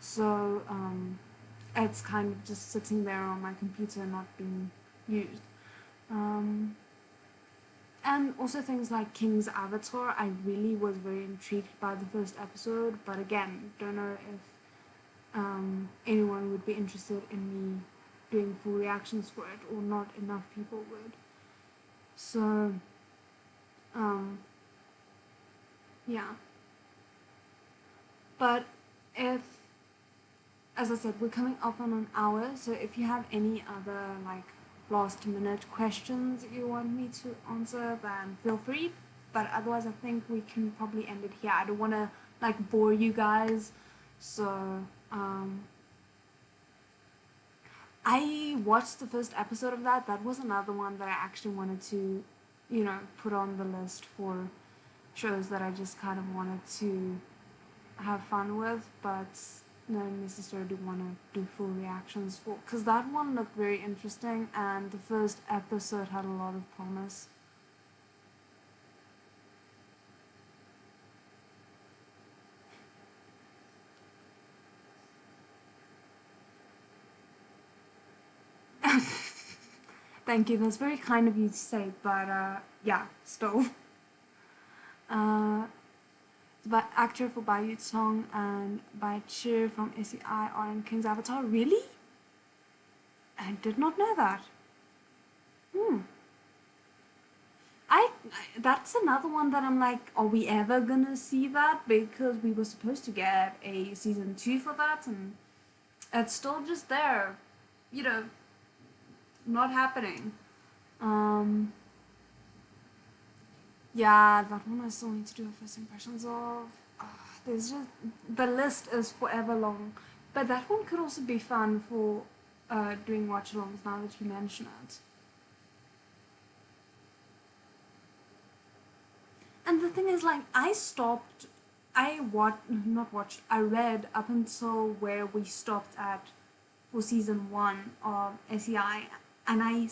So it's kind of just sitting there on my computer not being used. And also things like King's Avatar, I really was very intrigued by the first episode, but again, don't know if anyone would be interested in me doing full reactions for it, or not enough people would. So, yeah. But if, as I said, we're coming up on an hour, so if you have any other like last minute questions you want me to answer, then feel free. But otherwise I think we can probably end it here. I don't want to like bore you guys, so I watched the first episode of that. That was another one that I actually wanted to, you know, put on the list for shows that I just kind of wanted to have fun with, but not necessarily want to do full reactions for, because that one looked very interesting and the first episode had a lot of promise. Thank you, that's very kind of you to say, but yeah, still. By AAKRE for Bayou Song and by Cheer from SEI are in King's Avatar. Really? I did not know that. That's another one that I'm like, are we ever gonna see that? Because we were supposed to get a season 2 for that, and it's still just there, you know, not happening. Yeah, that one I still need to do a first impressions of. There's just, the list is forever long, but that one could also be fun for doing watch-alongs now that you mention it. And the thing is, like, I read up until where we stopped at for season 1 of SEI, and I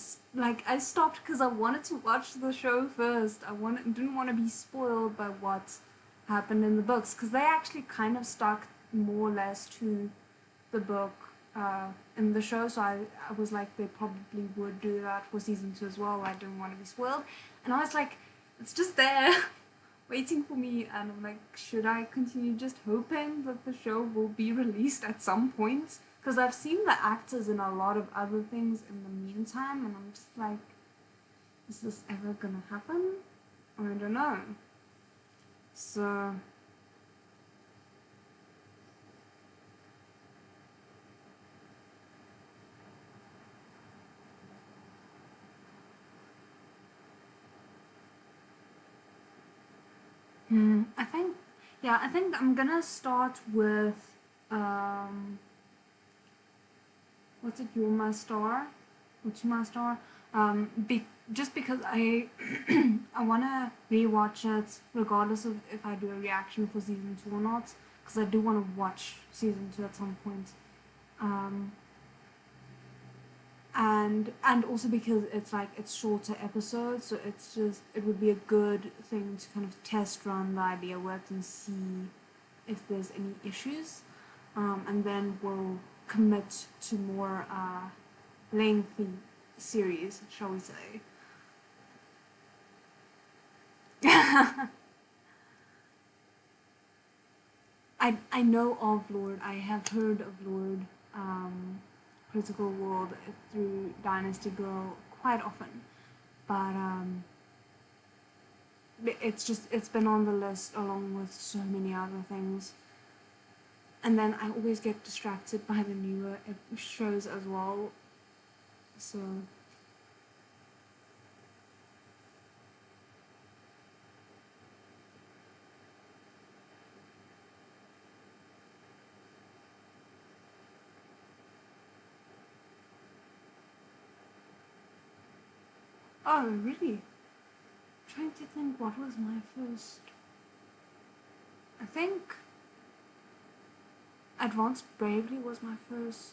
stopped because I wanted to watch the show first. Didn't want to be spoiled by what happened in the books, because they actually kind of stuck more or less to the book in the show, so I was like, they probably would do that for season 2 as well. I didn't want to be spoiled, and I was like, it's just there waiting for me, and I'm like, should I continue just hoping that the show will be released at some point? Because I've seen the actors in a lot of other things in the meantime, and I'm just like, is this ever gonna happen? I don't know. So I think, yeah, I think I'm gonna start with, what's it, You're My Star? What's My Star? Just because I I wanna rewatch it regardless of if I do a reaction for season 2 or not, because I do want to watch season 2 at some point. And also because it's shorter episodes, so it would be a good thing to kind of test run the idea with and see if there's any issues, and then we'll commit to more lengthy series, shall we say. I know of Lord. I have heard of Lord, Critical World through Dynasty Girl quite often, but it's been on the list along with so many other things, and then I always get distracted by the newer shows as well, so. Oh, really? I'm trying to think what was my first. I think Advanced Bravely was my first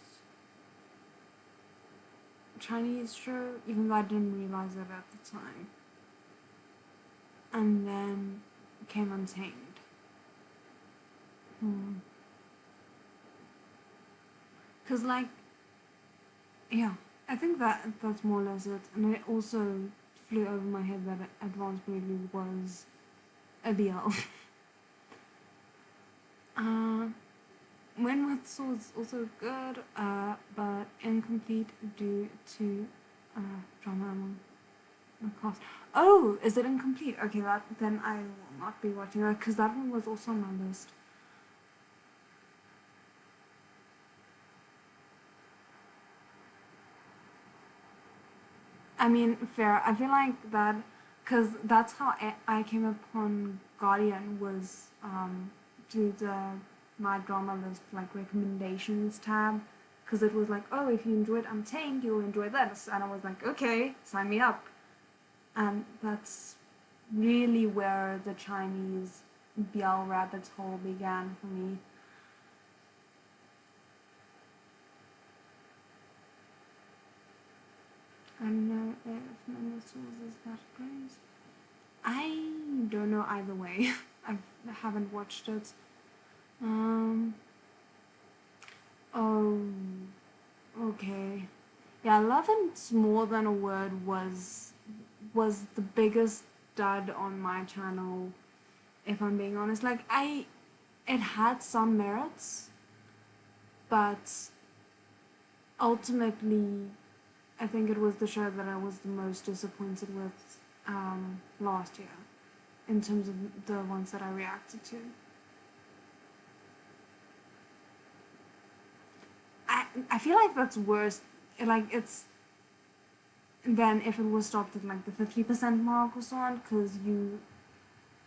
Chinese show, even though I didn't realize it at the time. And then came Untamed. Cause yeah, I think that's more or less it. And it also flew over my head that Advanced Bravely was a BL. When with Swords also good, but incomplete due to drama among the cast. Oh, is it incomplete? Okay, then I will not be watching that because that one was also on my list. I mean, fair. I feel like that because that's how I came upon Guardian was through my drama list recommendations tab, because it was like, oh, if you enjoyed Untamed, you'll enjoy this, and I was like, okay, sign me up. And that's really where the Chinese BL rabbit hole began for me. I don't know if Minnesota is that great. I don't know either way. I haven't watched it. Oh, okay. Yeah, Love and More Than a Word was the biggest dud on my channel, if I'm being honest. It had some merits, but ultimately, I think it was the show that I was the most disappointed with last year, in terms of the ones that I reacted to. I feel like that's worse. It's than if it was stopped at the 50% mark or so on, because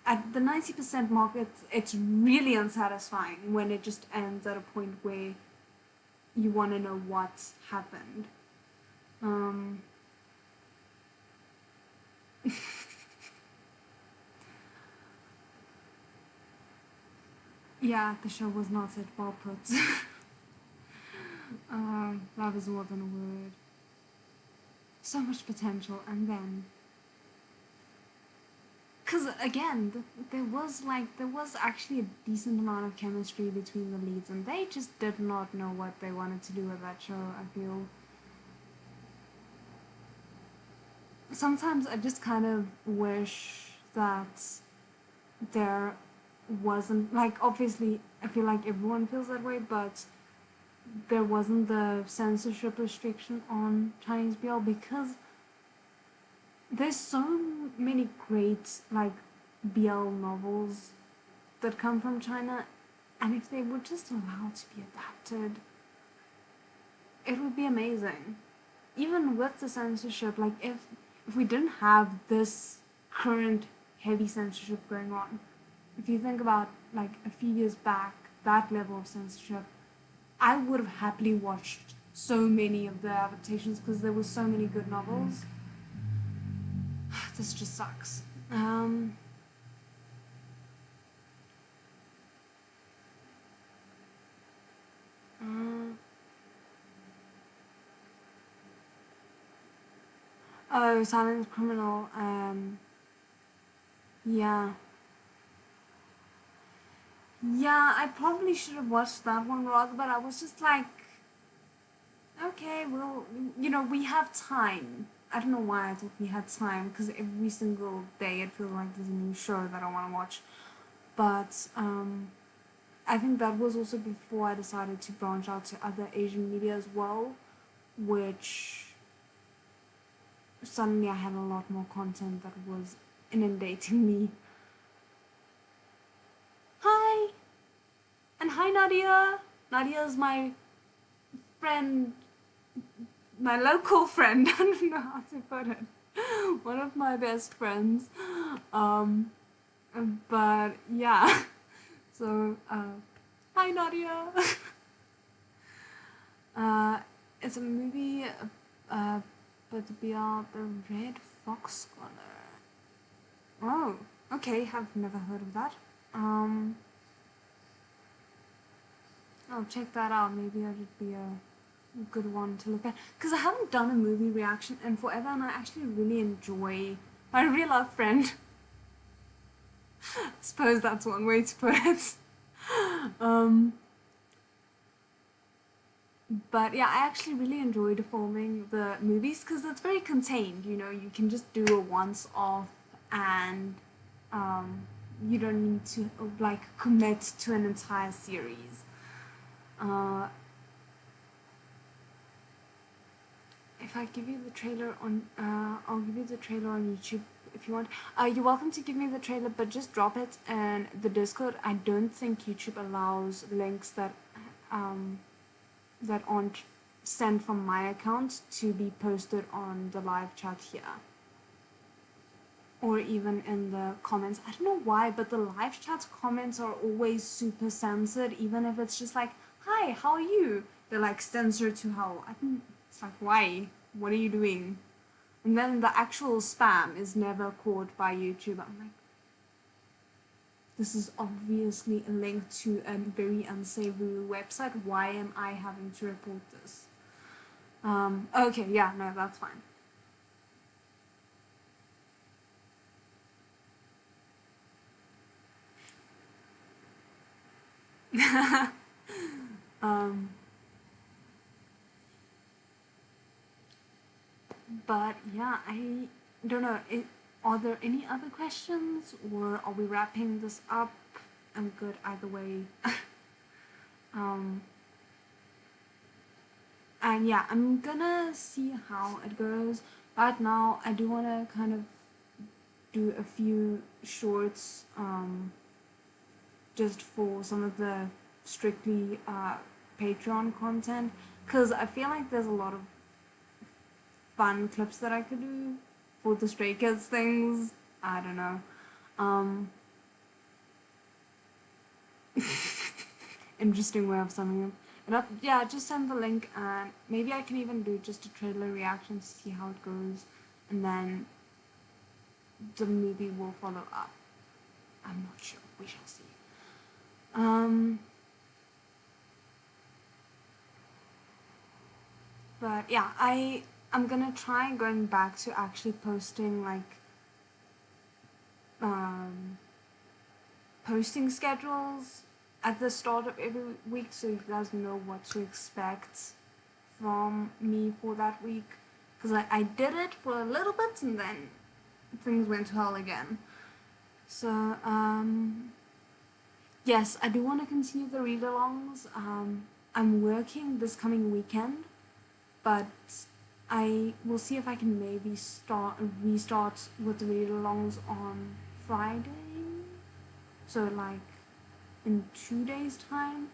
at the 90% mark, it's really unsatisfying when it just ends at a point where you want to know what happened. Yeah, the show was not that well put. Love is More Than a Word. So much potential, and then, because again, there was actually a decent amount of chemistry between the leads, and they just did not know what they wanted to do with that show. I feel sometimes I just kind of wish that there wasn't, obviously I feel like everyone feels that way, but there wasn't the censorship restriction on Chinese BL, because there's so many great BL novels that come from China, and if they were just allowed to be adapted, it would be amazing. Even with the censorship, if we didn't have this current heavy censorship going on, if you think about like a few years back, that level of censorship, I would have happily watched so many of the adaptations because there were so many good novels. This just sucks. Oh, Silent Criminal. Yeah. Yeah, I probably should have watched that one rather, but I was just like, okay, well, you know, we have time. I don't know why I thought we had time, because every single day it feels like there's a new show that I want to watch. But I think that was also before I decided to branch out to other Asian media as well, which suddenly I had a lot more content that was inundating me. Hi! And hi, Nadia! Nadia is my friend, my local friend. I don't know how to put it. One of my best friends. But yeah. So, hi, Nadia! It's a movie but about the Red Fox Scholar. Oh, okay, have never heard of that. I'll check that out. Maybe that would be a good one to look at. Because I haven't done a movie reaction in forever, and I actually really enjoy my real life friend. I suppose that's one way to put it. But yeah, I actually really enjoyed filming the movies because it's very contained, you know, you can just do a once off and you don't need to like commit to an entire series. If I give you the trailer on, I'll give you the trailer on YouTube if you want. You're welcome to give me the trailer, but just drop it in the Discord. I don't think YouTube allows links that that aren't sent from my account to be posted on the live chat here. Or even in the comments. I don't know why, but the live chat comments are always super censored, even if it's just like, hi, how are you? They're like censored to hell. I think it's like, why? What are you doing? And then the actual spam is never caught by YouTube. I'm like, this is obviously a link to a very unsavory website. Why am I having to report this? Okay, yeah, no, that's fine. But yeah, I don't know. Are there any other questions, or are we wrapping this up? I'm good either way. And yeah, I'm gonna see how it goes. Right now, I do want to kind of do a few shorts just for some of the strictly Patreon content, because I feel like there's a lot of fun clips that I could do for the Stray Kids things. I don't know. Interesting way of summing it up. Yeah, just send the link, and maybe I can even do just a trailer reaction to see how it goes, and then the movie will follow up. I'm not sure. We shall see. But yeah, I'm gonna try going back to actually posting like posting schedules at the start of every week, so you guys know what to expect from me for that week. Because I did it for a little bit and then things went to hell again. So yes, I do want to continue the read-alongs. I'm working this coming weekend, but I will see if I can maybe restart with the read-alongs on Friday. So like in 2 days time.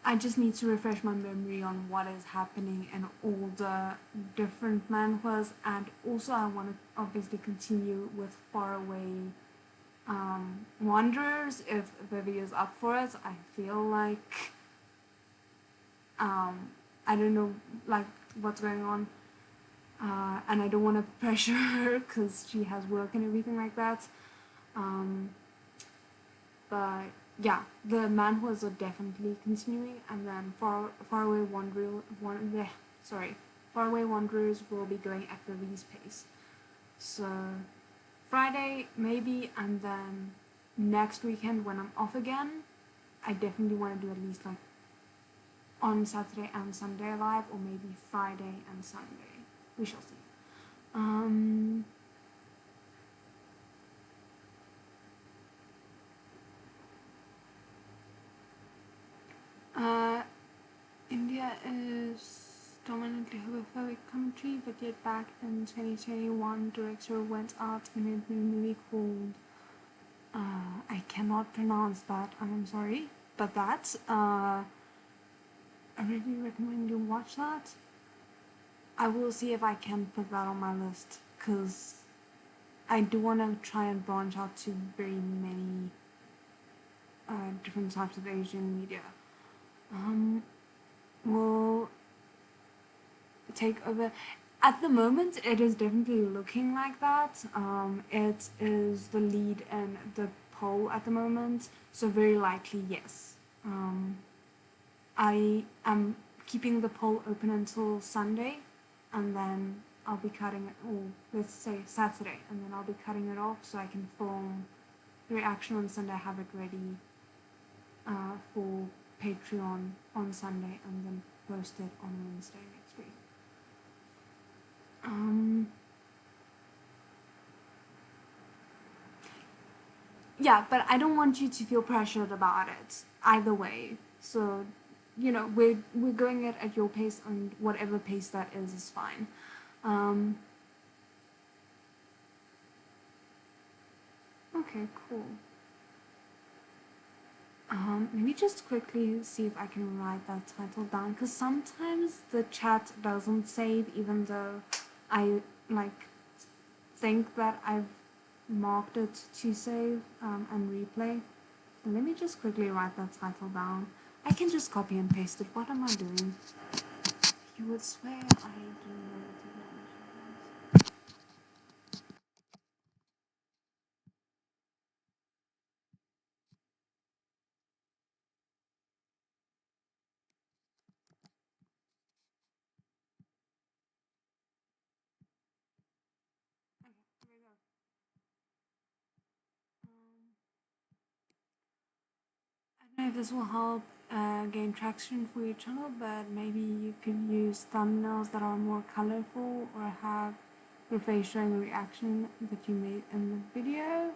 I just need to refresh my memory on what is happening in all the different manhwas, and also I want to obviously continue with Faraway Wanderers if Vivi is up for it. I feel like I don't know like what's going on, and I don't want to pressure her because she has work and everything like that. But yeah, the manhwas are definitely continuing, and then Faraway Wanderers will be going at Vivi's pace. So Friday maybe, and then next weekend when I'm off again, I definitely want to do at least like on Saturday and Sunday live, or maybe Friday and Sunday. We shall see. India is dominantly homophobic country, but yet back in 2021, director went out and made a movie called I cannot pronounce that. I'm sorry, but that I really recommend you watch that. I will see if I can put that on my list because I do want to try and branch out to very many different types of Asian media. Will take over. At the moment, it is definitely looking like that. It is the lead in the poll at the moment, so very likely yes. I am keeping the poll open until Sunday, and then I'll be cutting it, or let's say Saturday, and then I'll be cutting it off so I can film the reaction on Sunday, have it ready for Patreon on Sunday, and then post it on Wednesday next week. Yeah, but I don't want you to feel pressured about it either way. So, you know, we're going it at your pace, and whatever pace that is fine. Okay, cool. Let me just quickly see if I can write that title down, because sometimes the chat doesn't save, even though I like think that I've marked it to save and replay. But let me just quickly write that title down. I can just copy and paste it. What am I doing? You would swear I do know what technology is. Okay, here we go. I don't know if this will help gain traction for your channel, but maybe you could use thumbnails that are more colorful or have your face showing a reaction that you made in the video.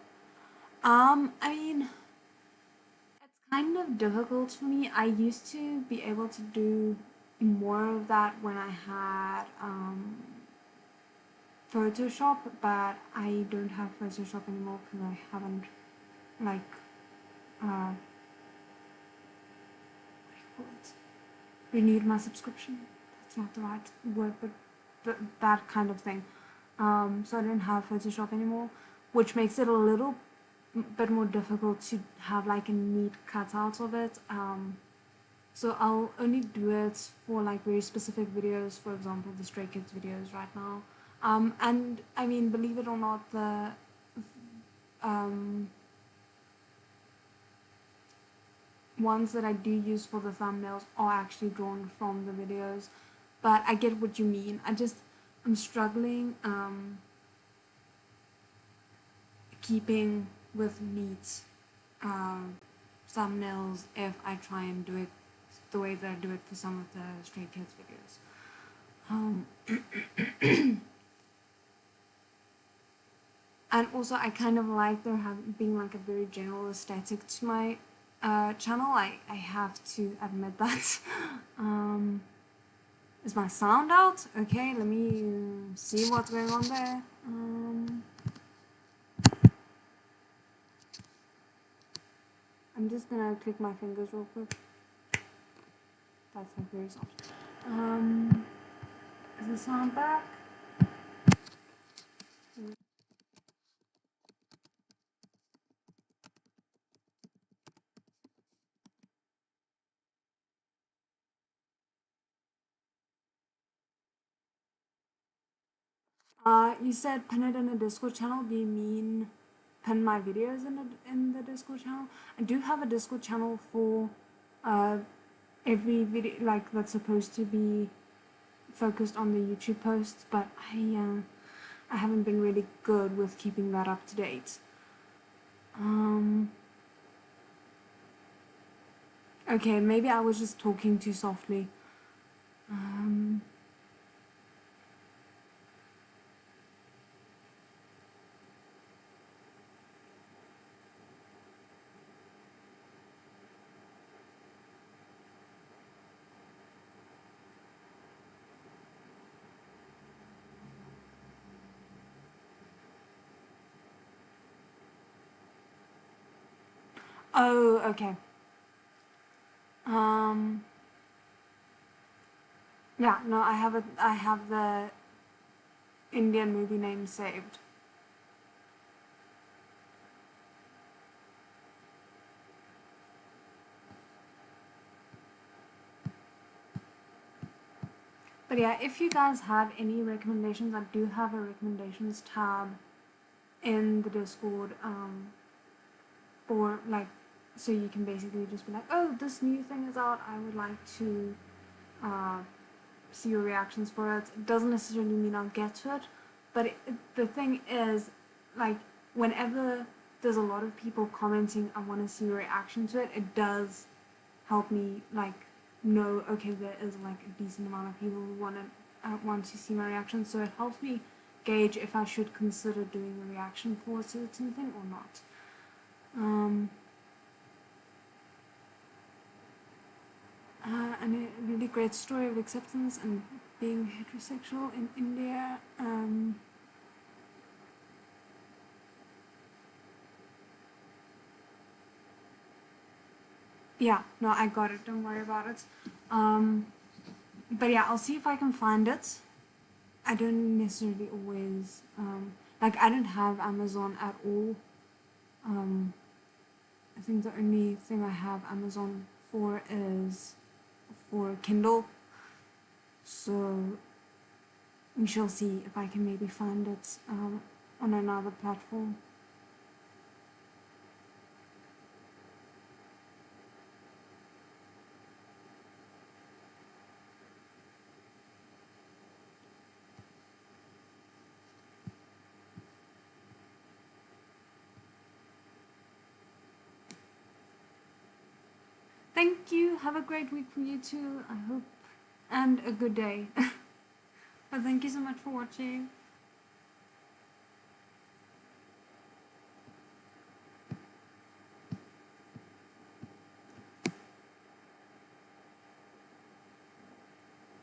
I mean, it's kind of difficult for me. I used to be able to do more of that when I had Photoshop, but I don't have Photoshop anymore because I haven't like what do you call it? Renewed my subscription. That's not the right word, but that kind of thing. So I don't have Photoshop anymore, which makes it a little bit more difficult to have like a neat cutout of it. So I'll only do it for like very specific videos, for example the Stray Kids videos right now. And I mean, believe it or not, the ones that I do use for the thumbnails are actually drawn from the videos, but I get what you mean. I'm struggling keeping with neat thumbnails if I try and do it the way that I do it for some of the Stray Kids videos. And also I kind of like there being like a very general aesthetic to my channel. I have to admit that. Is my sound out? Okay, let me see what's going on there. I'm just gonna click my fingers real quick. That's like very soft. Is the sound back? You said pin it in a Discord channel. Do you mean pin my videos in the Discord channel? I do have a Discord channel for every video, like, that's supposed to be focused on the YouTube posts, but I haven't been really good with keeping that up to date. Okay, maybe I was just talking too softly. Oh, okay. Yeah, no, I have the Indian movie name saved. But yeah, if you guys have any recommendations, I do have a recommendations tab in the Discord, for, like, so you can basically just be like, oh, this new thing is out, I would like to see your reactions for it. It doesn't necessarily mean I'll get to it, but the thing is, like, whenever there's a lot of people commenting, I want to see your reaction to it, it does help me, like, know, okay, there is, like, a decent amount of people who want to see my reaction, so it helps me gauge if I should consider doing a reaction for a certain thing or not. And a really great story of acceptance and being heterosexual in India. Yeah, no, I got it, don't worry about it. But yeah, I'll see if I can find it. I don't necessarily always, like, I don't have Amazon at all. I think the only thing I have Amazon for is for Kindle. So we shall see if I can maybe find it on another platform. Thank you. Have a great week for you too, I hope, and a good day. But thank you so much for watching.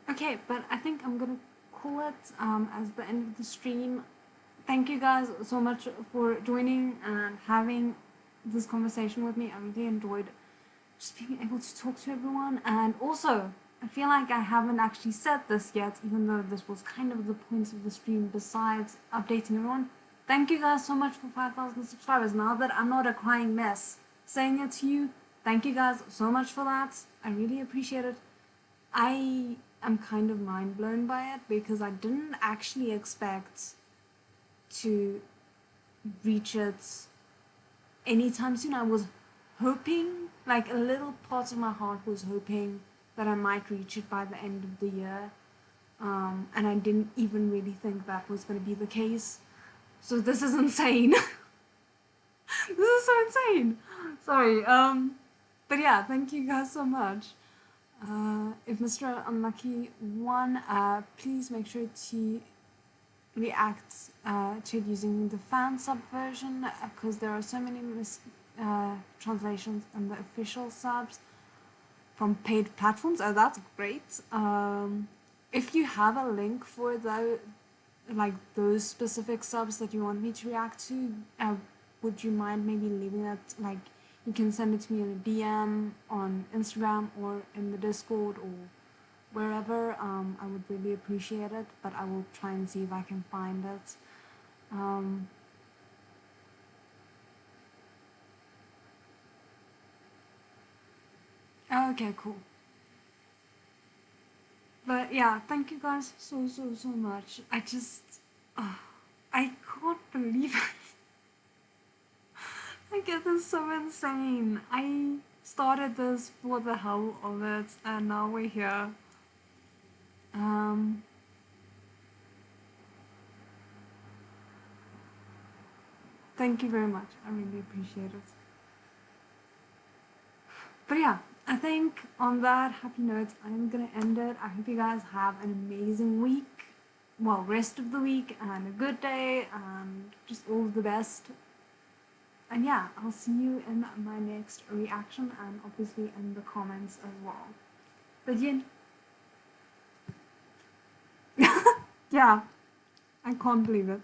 Okay, but I think I'm gonna call it as the end of the stream. Thank you guys so much for joining and having this conversation with me. I really enjoyed just being able to talk to everyone, and also I feel like I haven't actually said this yet, even though this was kind of the point of the stream besides updating everyone. Thank you guys so much for 5,000 subscribers. Now that I'm not a crying mess saying it to you, thank you guys so much for that. I really appreciate it. I am kind of mind blown by it because I didn't actually expect to reach it anytime soon. I was hoping, like, a little part of my heart was hoping that I might reach it by the end of the year, and I didn't even really think that was going to be the case. So this is insane. This is so insane. Sorry. But yeah, thank you guys so much. If Mr. Unlucky won, please make sure to react to it using the fan sub version, because there are so many translations in the official subs from paid platforms. Oh, that's great. If you have a link for those specific subs that you want me to react to, would you mind maybe leaving it like you can send it to me in a DM on Instagram or in the Discord or wherever. I would really appreciate it, but I will try and see if I can find it. Okay, cool. But yeah, thank you guys so much. I can't believe it. Like, it is so insane. I started this for the hell of it, and now we're here. Thank you very much. I really appreciate it. But yeah, I think on that happy note, I'm gonna end it. I hope you guys have an amazing week. Well, rest of the week and a good day and just all the best. And yeah, I'll see you in my next reaction and obviously in the comments as well. But yeah, I can't believe it.